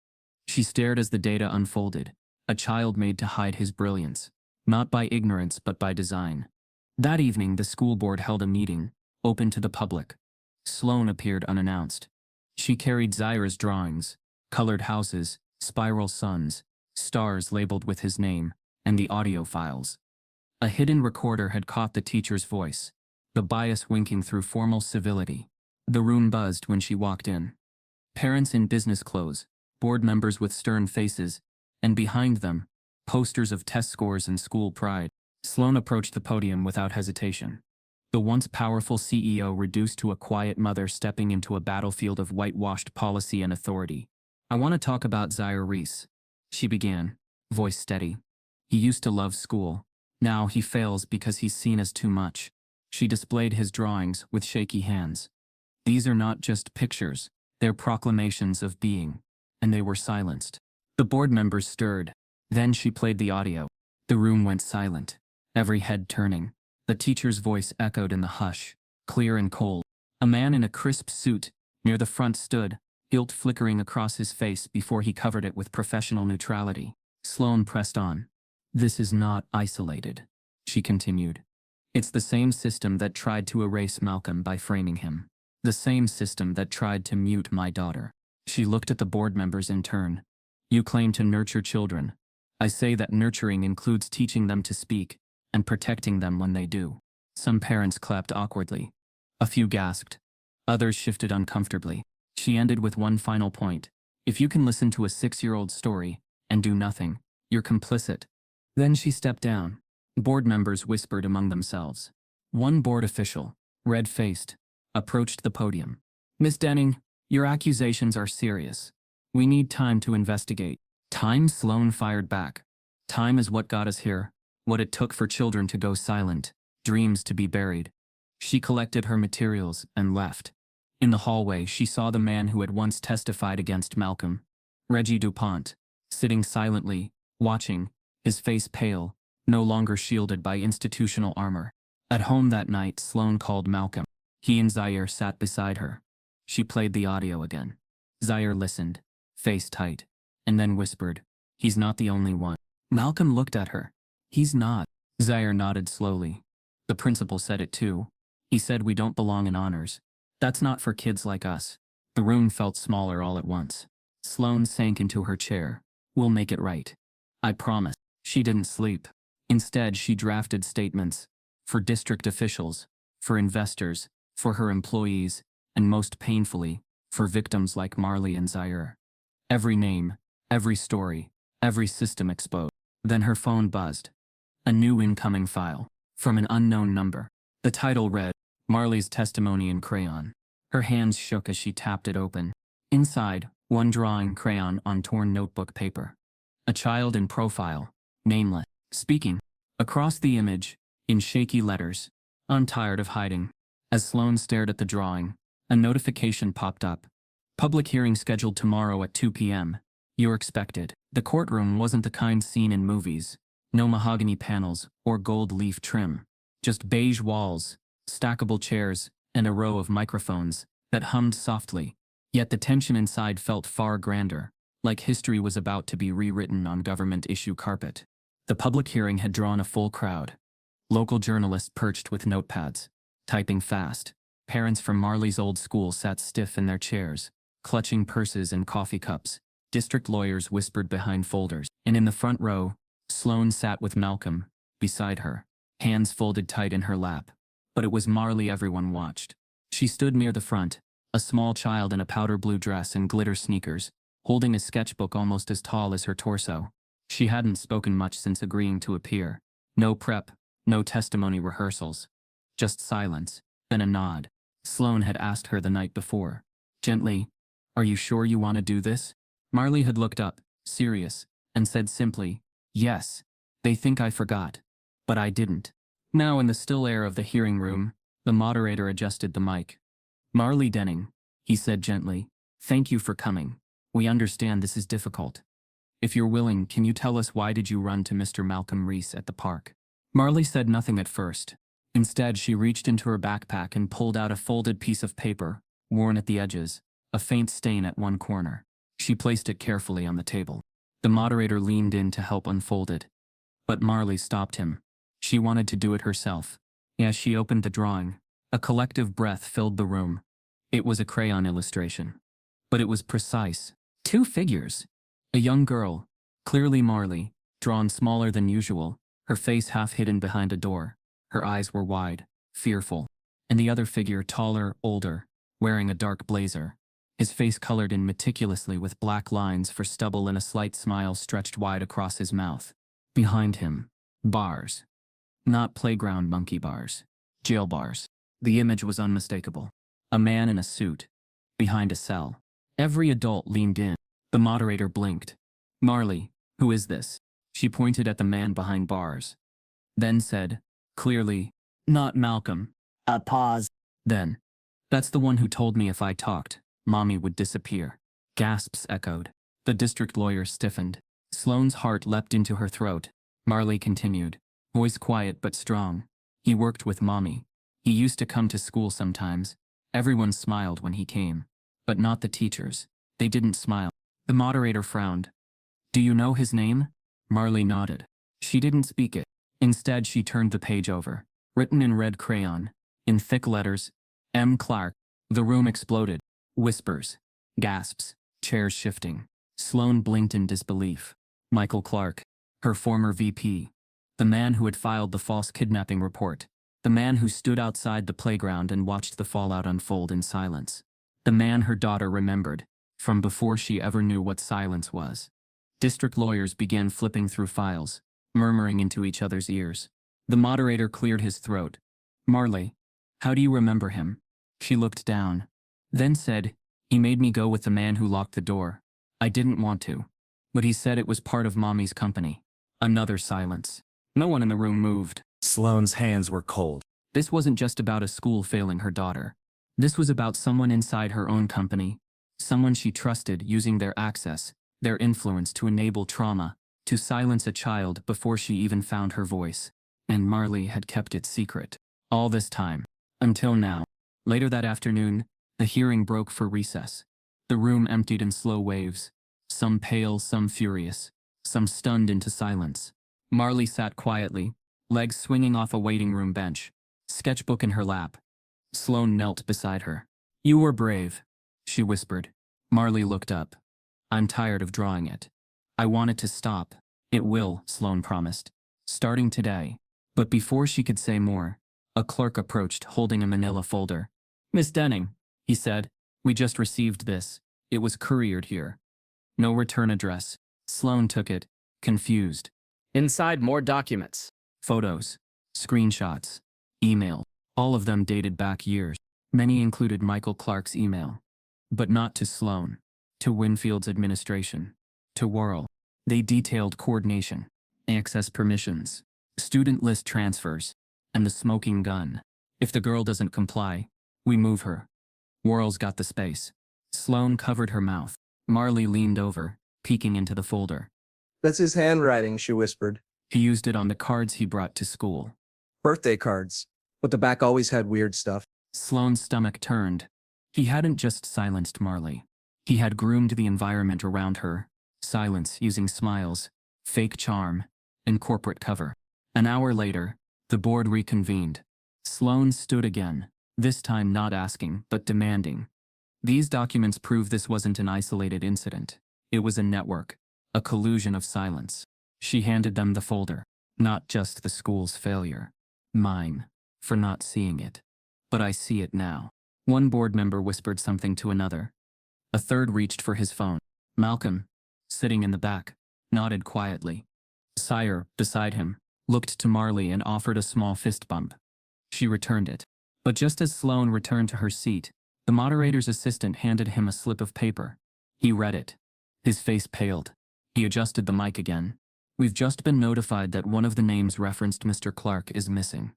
She stared as the data unfolded. A child made to hide his brilliance. Not by ignorance but by design. That evening, the school board held a meeting, open to the public. Sloane appeared unannounced. She carried Zaire's drawings, colored houses, spiral suns, stars labeled with his name, and the audio files. A hidden recorder had caught the teacher's voice, the bias winking through formal civility. The room buzzed when she walked in. Parents in business clothes, board members with stern faces, and behind them, posters of test scores and school pride. Sloane approached the podium without hesitation. The once powerful CEO reduced to a quiet mother stepping into a battlefield of whitewashed policy and authority. I want to talk about Zaire Reese, she began, voice steady. He used to love school. Now he fails because he's seen as too much. She displayed his drawings with shaky hands. These are not just pictures, they're proclamations of being. And they were silenced. The board members stirred. Then she played the audio. The room went silent, every head turning. The teacher's voice echoed in the hush, clear and cold. A man in a crisp suit, near the front stood, guilt flickering across his face before he covered it with professional neutrality. Sloane pressed on. This is not isolated, she continued. It's the same system that tried to erase Malcolm by framing him. The same system that tried to mute my daughter. She looked at the board members in turn. You claim to nurture children. I say that nurturing includes teaching them to speak, and protecting them when they do. Some parents clapped awkwardly. A few gasped. Others shifted uncomfortably. She ended with one final point. If you can listen to a 6-year-old story and do nothing, you're complicit. Then she stepped down. Board members whispered among themselves. One board official, red-faced, approached the podium. Miss Denning, your accusations are serious. We need time to investigate. Time? Sloane fired back. Time is what got us here, what it took for children to go silent, dreams to be buried. She collected her materials and left. In the hallway, she saw the man who had once testified against Malcolm, Reggie DuPont, sitting silently, watching, his face pale, no longer shielded by institutional armor. At home that night, Sloane called Malcolm. He and Zaire sat beside her. She played the audio again. Zaire listened, face tight, and then whispered, "He's not the only one." Malcolm looked at her. "He's not." Zaire nodded slowly. "The principal said it too. He said we don't belong in honors. That's not for kids like us." The room felt smaller all at once. Sloane sank into her chair. "We'll make it right. I promise." She didn't sleep. Instead, she drafted statements. For district officials, for investors, for her employees, and most painfully, for victims like Marley and Zaire. Every name, every story, every system exposed. Then her phone buzzed. A new incoming file, from an unknown number. The title read, Marley's Testimony in Crayon. Her hands shook as she tapped it open. Inside, one drawing crayon on torn notebook paper. A child in profile, nameless, speaking. Across the image, in shaky letters, "I'm tired of hiding." As Sloane stared at the drawing, a notification popped up. Public hearing scheduled tomorrow at 2 p.m. You're expected. The courtroom wasn't the kind seen in movies. No mahogany panels or gold leaf trim. Just beige walls, stackable chairs, and a row of microphones that hummed softly. Yet the tension inside felt far grander, like history was about to be rewritten on government-issue carpet. The public hearing had drawn a full crowd. Local journalists perched with notepads, typing fast. Parents from Marley's old school sat stiff in their chairs, clutching purses and coffee cups. District lawyers whispered behind folders. And in the front row, Sloane sat with Malcolm, beside her, hands folded tight in her lap. But it was Marley everyone watched. She stood near the front, a small child in a powder blue dress and glitter sneakers, holding a sketchbook almost as tall as her torso. She hadn't spoken much since agreeing to appear. No prep, no testimony rehearsals. Just silence, then a nod. Sloane had asked her the night before, gently, "Are you sure you want to do this?" Marley had looked up, serious, and said simply, "Yes. They think I forgot. But I didn't." Now in the still air of the hearing room, the moderator adjusted the mic. "Marley Denning," he said gently, "thank you for coming. We understand this is difficult. If you're willing, can you tell us why did you run to Mr. Malcolm Reese at the park?" Marley said nothing at first. Instead, she reached into her backpack and pulled out a folded piece of paper, worn at the edges, a faint stain at one corner. She placed it carefully on the table. The moderator leaned in to help unfold it. But Marley stopped him. She wanted to do it herself. As she opened the drawing, a collective breath filled the room. It was a crayon illustration. But it was precise. 2 figures. A young girl, clearly Marley, drawn smaller than usual, her face half hidden behind a door. Her eyes were wide, fearful. And the other figure taller, older, wearing a dark blazer. His face colored in meticulously with black lines for stubble and a slight smile stretched wide across his mouth. Behind him, bars. Not playground monkey bars. Jail bars. The image was unmistakable. A man in a suit. Behind a cell. Every adult leaned in. The moderator blinked. "Marley, who is this?" She pointed at the man behind bars. Then said, clearly, "Not Malcolm." A pause. Then, "That's the one who told me if I talked, Mommy would disappear." Gasps echoed. The district lawyer stiffened. Sloane's heart leapt into her throat. Marley continued, voice quiet but strong. "He worked with Mommy. He used to come to school sometimes. Everyone smiled when he came. But not the teachers. They didn't smile." The moderator frowned. "Do you know his name?" Marley nodded. She didn't speak it. Instead, she turned the page over. Written in red crayon, in thick letters, M. Clark. The room exploded. Whispers. Gasps. Chairs shifting. Sloane blinked in disbelief. Michael Clark. Her former VP. The man who had filed the false kidnapping report. The man who stood outside the playground and watched the fallout unfold in silence. The man her daughter remembered, from before she ever knew what silence was. District lawyers began flipping through files, murmuring into each other's ears. The moderator cleared his throat. "Marley, how do you remember him?" She looked down. Then said, "He made me go with the man who locked the door. I didn't want to. But he said it was part of Mommy's company." Another silence. No one in the room moved. Sloane's hands were cold. This wasn't just about a school failing her daughter. This was about someone inside her own company. Someone she trusted using their access, their influence to enable trauma, to silence a child before she even found her voice. And Marley had kept it secret. All this time. Until now. Later that afternoon, the hearing broke for recess. The room emptied in slow waves. Some pale, some furious. Some stunned into silence. Marley sat quietly, legs swinging off a waiting room bench, sketchbook in her lap. Sloane knelt beside her. "You were brave," she whispered. Marley looked up. "I'm tired of drawing it. I want it to stop." "It will," Sloane promised. "Starting today." But before she could say more, a clerk approached holding a manila folder. "Miss Denning," he said, "we just received this. It was couriered here. No return address." Sloane took it, confused. Inside, more documents. Photos, screenshots, email, all of them dated back years. Many included Michael Clark's email. But not to Sloane. To Winfield's administration. To Worrell. They detailed coordination, access permissions, student list transfers, and the smoking gun. "If the girl doesn't comply, we move her." Worrell's got the space. Sloane covered her mouth. Marley leaned over, peeking into the folder. "That's his handwriting," she whispered. He used it on the cards he brought to school. "Birthday cards. But the back always had weird stuff." Sloane's stomach turned. He hadn't just silenced Marley. He had groomed the environment around her. Silence using smiles, fake charm, and corporate cover. An hour later, the board reconvened. Sloane stood again, this time not asking, but demanding. These documents prove this wasn't an isolated incident. It was a network, a collusion of silence. She handed them the folder. "Not just the school's failure. Mine, for not seeing it. But I see it now." One board member whispered something to another. A third reached for his phone. Malcolm, sitting in the back, nodded quietly. Sire, beside him, looked to Marley and offered a small fist bump. She returned it. But just as Sloane returned to her seat, the moderator's assistant handed him a slip of paper. He read it. His face paled. He adjusted the mic again. "We've just been notified that one of the names referenced Mr. Clark is missing.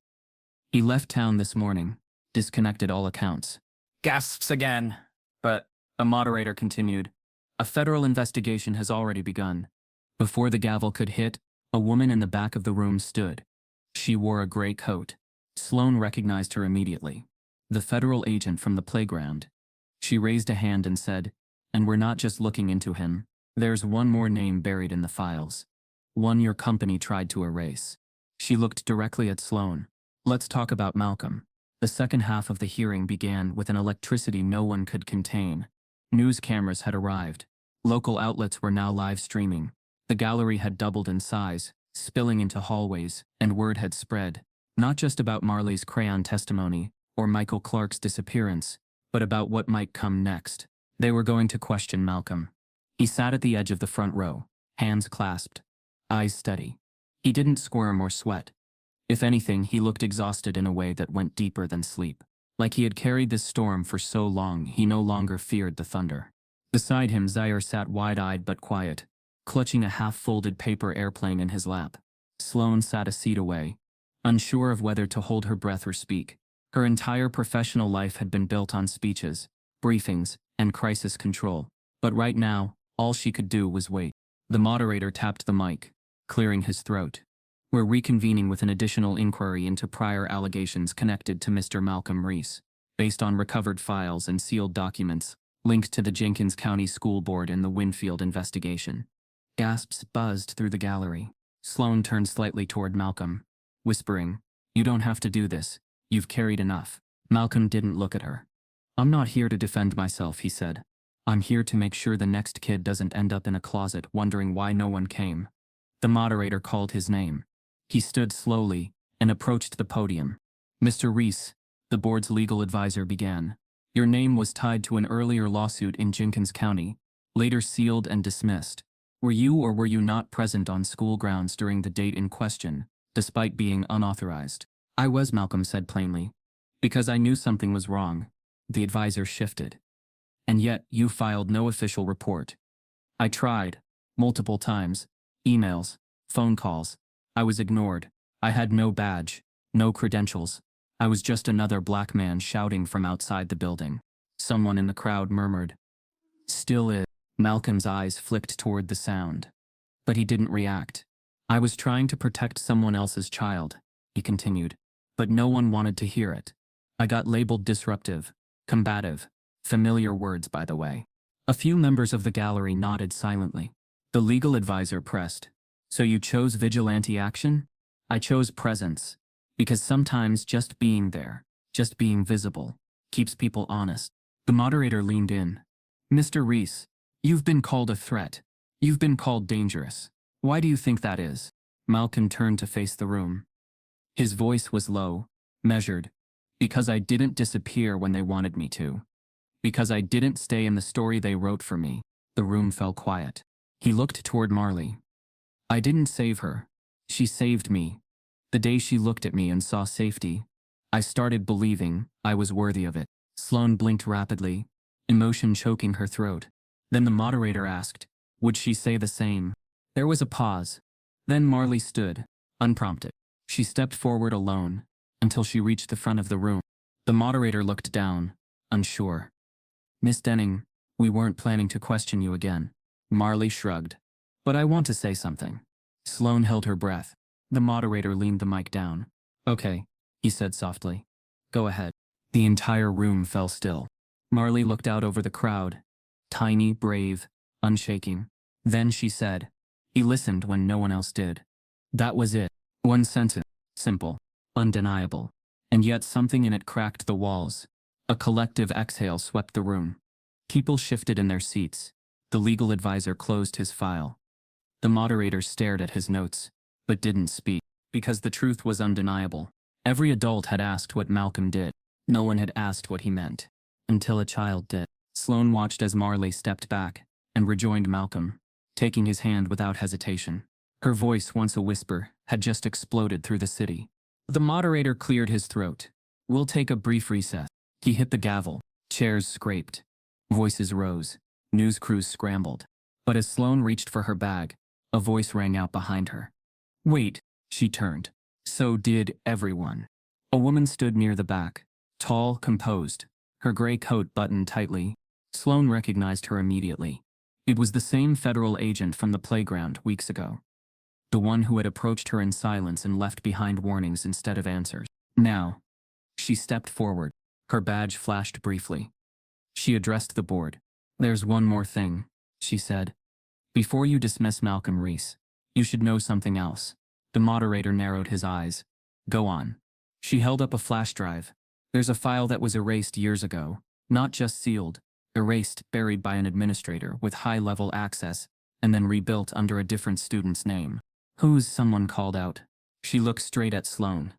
He left town this morning, disconnected all accounts." Gasps again. "But," a moderator continued, "a federal investigation has already begun." Before the gavel could hit, a woman in the back of the room stood. She wore a gray coat. Sloane recognized her immediately. The federal agent from the playground. She raised a hand and said, "And we're not just looking into him. There's one more name buried in the files. One your company tried to erase." She looked directly at Sloane. "Let's talk about Malcolm." The second half of the hearing began with an electricity no one could contain. News cameras had arrived. Local outlets were now live streaming. The gallery had doubled in size, spilling into hallways, and word had spread, not just about Marley's crayon testimony or Michael Clark's disappearance, but about what might come next. They were going to question Malcolm. He sat at the edge of the front row, hands clasped, eyes steady. He didn't squirm or sweat. If anything, he looked exhausted in a way that went deeper than sleep. Like he had carried this storm for so long, he no longer feared the thunder. Beside him, Zaire sat wide-eyed but quiet, clutching a half-folded paper airplane in his lap. Sloane sat a seat away, unsure of whether to hold her breath or speak. Her entire professional life had been built on speeches, briefings, and crisis control. But right now, all she could do was wait. The moderator tapped the mic, clearing his throat. "We're reconvening with an additional inquiry into prior allegations connected to Mr. Malcolm Reese, based on recovered files and sealed documents linked to the Jenkins County School Board and the Winfield investigation." Gasps buzzed through the gallery. Sloane turned slightly toward Malcolm, whispering, "You don't have to do this. You've carried enough." Malcolm didn't look at her. "I'm not here to defend myself," he said. "I'm here to make sure the next kid doesn't end up in a closet wondering why no one came." The moderator called his name. He stood slowly and approached the podium. Mr. Reese, the board's legal advisor began. Your name was tied to an earlier lawsuit in Jenkins County, later sealed and dismissed. Were you or were you not present on school grounds during the date in question, despite being unauthorized? I was, Malcolm said plainly. Because I knew something was wrong. The advisor shifted. And yet, you filed no official report. I tried, multiple times, emails, phone calls. I was ignored. I had no badge, no credentials. I was just another black man shouting from outside the building. Someone in the crowd murmured. Still is. Malcolm's eyes flicked toward the sound. But he didn't react. I was trying to protect someone else's child, he continued. But no one wanted to hear it. I got labeled disruptive, combative. Familiar words, by the way. A few members of the gallery nodded silently. The legal advisor pressed. So you chose vigilante action? I chose presence. Because sometimes just being there, just being visible, keeps people honest. The moderator leaned in. Mr. Reese, you've been called a threat. You've been called dangerous. Why do you think that is? Malcolm turned to face the room. His voice was low, measured. Because I didn't disappear when they wanted me to. Because I didn't stay in the story they wrote for me. The room fell quiet. He looked toward Marley. I didn't save her. She saved me. The day she looked at me and saw safety, I started believing I was worthy of it. Sloane blinked rapidly, emotion choking her throat. Then the moderator asked, would she say the same? There was a pause. Then Marley stood, unprompted. She stepped forward alone, until she reached the front of the room. The moderator looked down, unsure. Miss Denning, we weren't planning to question you again. Marley shrugged. But I want to say something. Sloane held her breath. The moderator leaned the mic down. Okay, he said softly. Go ahead. The entire room fell still. Marley looked out over the crowd. Tiny, brave, unshaking. Then she said, he listened when no one else did. That was it. One sentence. Simple. Undeniable. And yet something in it cracked the walls. A collective exhale swept the room. People shifted in their seats. The legal advisor closed his file. The moderator stared at his notes, but didn't speak, because the truth was undeniable. Every adult had asked what Malcolm did. No one had asked what he meant. Until a child did. Sloane watched as Marley stepped back and rejoined Malcolm, taking his hand without hesitation. Her voice, once a whisper, had just exploded through the city. The moderator cleared his throat. We'll take a brief recess. He hit the gavel. Chairs scraped. Voices rose. News crews scrambled. But as Sloane reached for her bag, a voice rang out behind her. Wait, she turned. So did everyone. A woman stood near the back, tall, composed, her gray coat buttoned tightly. Sloane recognized her immediately. It was the same federal agent from the playground weeks ago. The one who had approached her in silence and left behind warnings instead of answers. Now, she stepped forward. Her badge flashed briefly. She addressed the board. There's one more thing, she said. Before you dismiss Malcolm Reese, you should know something else. The moderator narrowed his eyes. Go on. She held up a flash drive. There's a file that was erased years ago, not just sealed, erased, buried by an administrator with high-level access, and then rebuilt under a different student's name. Whose? Someone called out. She looked straight at Sloane.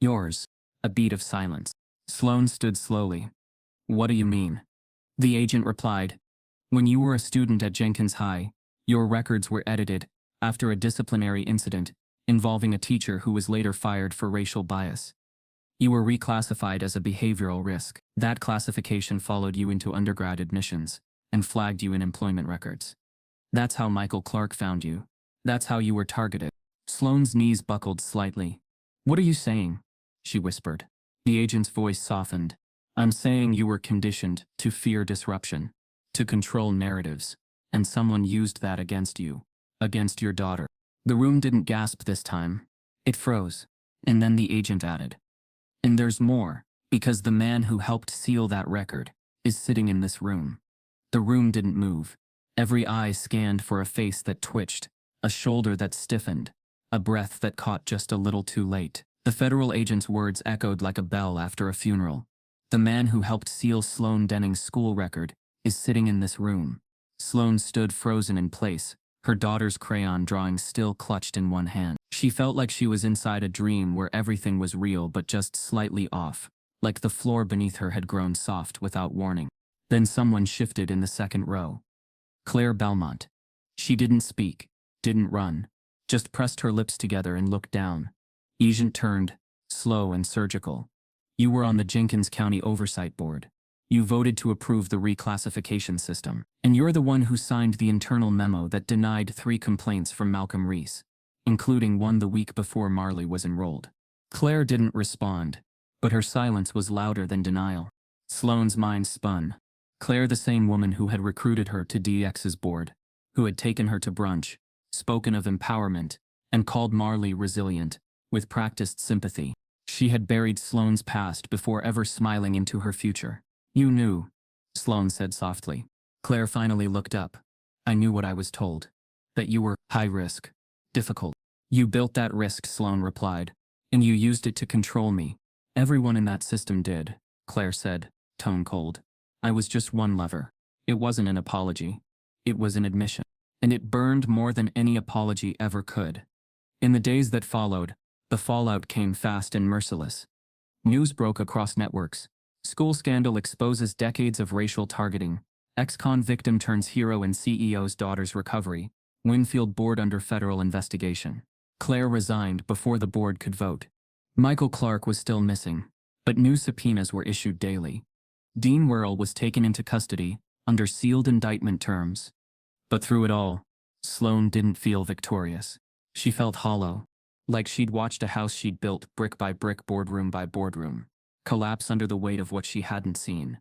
Yours. A beat of silence. Sloane stood slowly. What do you mean? The agent replied. When you were a student at Jenkins High, your records were edited after a disciplinary incident involving a teacher who was later fired for racial bias. You were reclassified as a behavioral risk. That classification followed you into undergrad admissions and flagged you in employment records. That's how Michael Clark found you. That's how you were targeted. Sloane's knees buckled slightly. What are you saying? She whispered. The agent's voice softened. I'm saying you were conditioned to fear disruption, to control narratives, and someone used that against you, against your daughter. The room didn't gasp this time. It froze. And then the agent added. And there's more, because the man who helped seal that record is sitting in this room. The room didn't move. Every eye scanned for a face that twitched, a shoulder that stiffened, a breath that caught just a little too late. The federal agent's words echoed like a bell after a funeral. The man who helped seal Sloane Denning's school record is sitting in this room. Sloane stood frozen in place, her daughter's crayon drawing still clutched in one hand. She felt like she was inside a dream where everything was real but just slightly off, like the floor beneath her had grown soft without warning. Then someone shifted in the second row. Claire Belmont. She didn't speak, didn't run, just pressed her lips together and looked down. Agent turned, slow and surgical. You were on the Jenkins County Oversight Board. You voted to approve the reclassification system. And you're the one who signed the internal memo that denied 3 complaints from Malcolm Reese, including one the week before Marley was enrolled. Claire didn't respond, but her silence was louder than denial. Sloane's mind spun. Claire, the same woman who had recruited her to DX's board, who had taken her to brunch, spoken of empowerment, and called Marley resilient, with practiced sympathy. She had buried Sloane's past before ever smiling into her future. You knew, Sloane said softly. Claire finally looked up. I knew what I was told. That you were high risk. Difficult. You built that risk, Sloane replied. And you used it to control me. Everyone in that system did, Claire said, tone cold. I was just one lever. It wasn't an apology. It was an admission. And it burned more than any apology ever could. In the days that followed, the fallout came fast and merciless. News broke across networks. School scandal exposes decades of racial targeting. Ex-con victim turns hero in CEO's daughter's recovery. Winfield board under federal investigation. Claire resigned before the board could vote. Michael Clark was still missing, but new subpoenas were issued daily. Dean Worrell was taken into custody, under sealed indictment terms. But through it all, Sloane didn't feel victorious. She felt hollow, like she'd watched a house she'd built brick by brick, boardroom by boardroom, collapse under the weight of what she hadn't seen,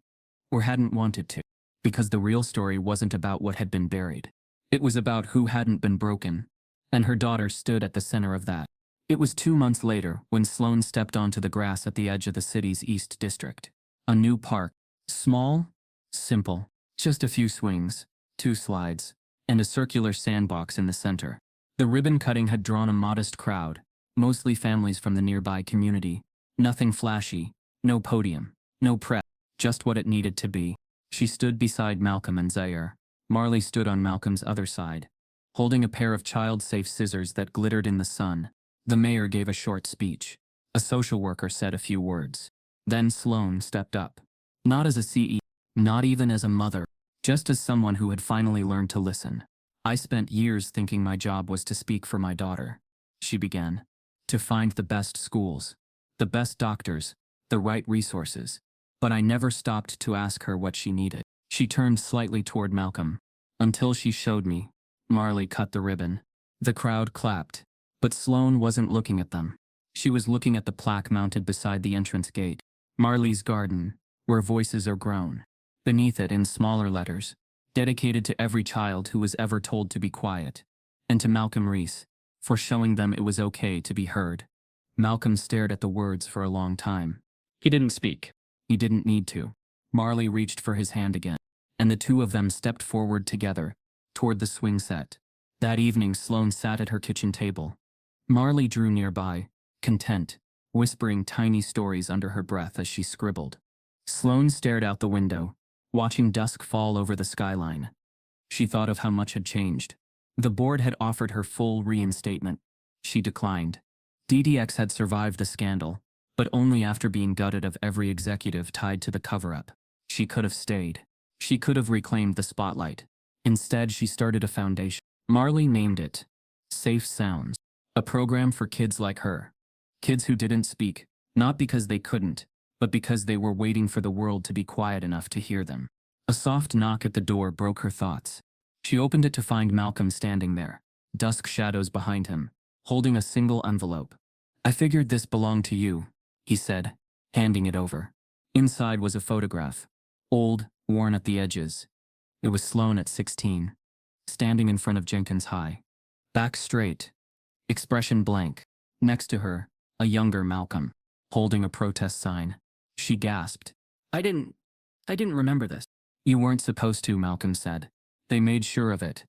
or hadn't wanted to, because the real story wasn't about what had been buried. It was about who hadn't been broken, and her daughter stood at the center of that. It was 2 months later when Sloane stepped onto the grass at the edge of the city's East District. A new park. Small, simple, just a few swings, 2 slides, and a circular sandbox in the center. The ribbon cutting had drawn a modest crowd, mostly families from the nearby community. Nothing flashy, no podium, no prep, just what it needed to be. She stood beside Malcolm and Zaire. Marley stood on Malcolm's other side, holding a pair of child-safe scissors that glittered in the sun. The mayor gave a short speech. A social worker said a few words. Then Sloane stepped up. Not as a CEO, not even as a mother, just as someone who had finally learned to listen. I spent years thinking my job was to speak for my daughter, she began. To find the best schools, the best doctors, the right resources. But I never stopped to ask her what she needed. She turned slightly toward Malcolm. Until she showed me. Marley cut the ribbon. The crowd clapped. But Sloane wasn't looking at them. She was looking at the plaque mounted beside the entrance gate. Marley's Garden, where voices are grown. Beneath it in smaller letters, dedicated to every child who was ever told to be quiet. And to Malcolm Reese, for showing them it was okay to be heard. Malcolm stared at the words for a long time. He didn't speak. He didn't need to. Marley reached for his hand again, and the two of them stepped forward together, toward the swing set. That evening Sloane sat at her kitchen table. Marley drew nearby, content, whispering tiny stories under her breath as she scribbled. Sloane stared out the window, watching dusk fall over the skyline. She thought of how much had changed. The board had offered her full reinstatement. She declined. DDX had survived the scandal, but only after being gutted of every executive tied to the cover-up. She could have stayed. She could have reclaimed the spotlight. Instead, she started a foundation. Marley named it Safe Sounds, a program for kids like her. Kids who didn't speak, not because they couldn't, but because they were waiting for the world to be quiet enough to hear them. A soft knock at the door broke her thoughts. She opened it to find Malcolm standing there, dusk shadows behind him, holding a single envelope. I figured this belonged to you, he said, handing it over. Inside was a photograph. Old, worn at the edges. It was Sloane at 16, standing in front of Jenkins High. Back straight. Expression blank. Next to her, a younger Malcolm, holding a protest sign. She gasped. I didn't remember this. You weren't supposed to, Malcolm said. They made sure of it.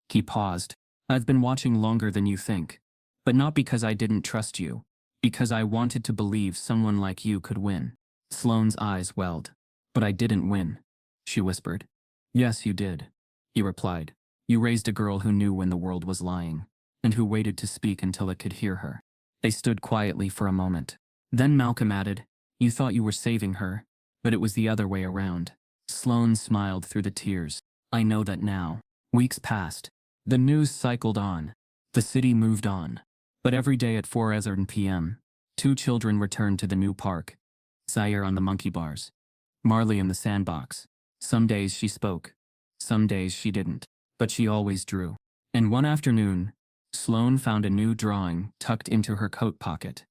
He paused. I've been watching longer than you think. But not because I didn't trust you. Because I wanted to believe someone like you could win. Sloane's eyes welled. But I didn't win, she whispered. Yes, you did, he replied. You raised a girl who knew when the world was lying, and who waited to speak until it could hear her. They stood quietly for a moment. Then Malcolm added, "You thought you were saving her, but it was the other way around." Sloane smiled through the tears. "I know that now." Weeks passed. The news cycled on. The city moved on. But every day at 4 p.m., two children returned to the new park. Zaire on the monkey bars. Marley in the sandbox. Some days she spoke. Some days she didn't. But she always drew. And one afternoon, Sloane found a new drawing tucked into her coat pocket.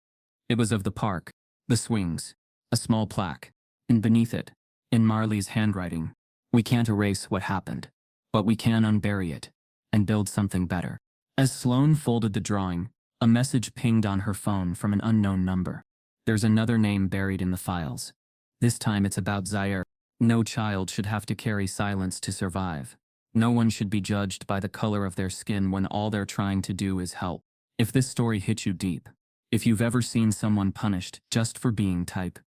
It was of the park, the swings, a small plaque, and beneath it, in Marley's handwriting, "We can't erase what happened, but we can unbury it and build something better." As Sloane folded the drawing, a message pinged on her phone from an unknown number. "There's another name buried in the files. This time it's about Zaire. No child should have to carry silence to survive. No one should be judged by the color of their skin when all they're trying to do is help." If this story hit you deep, if you've ever seen someone punished just for being type,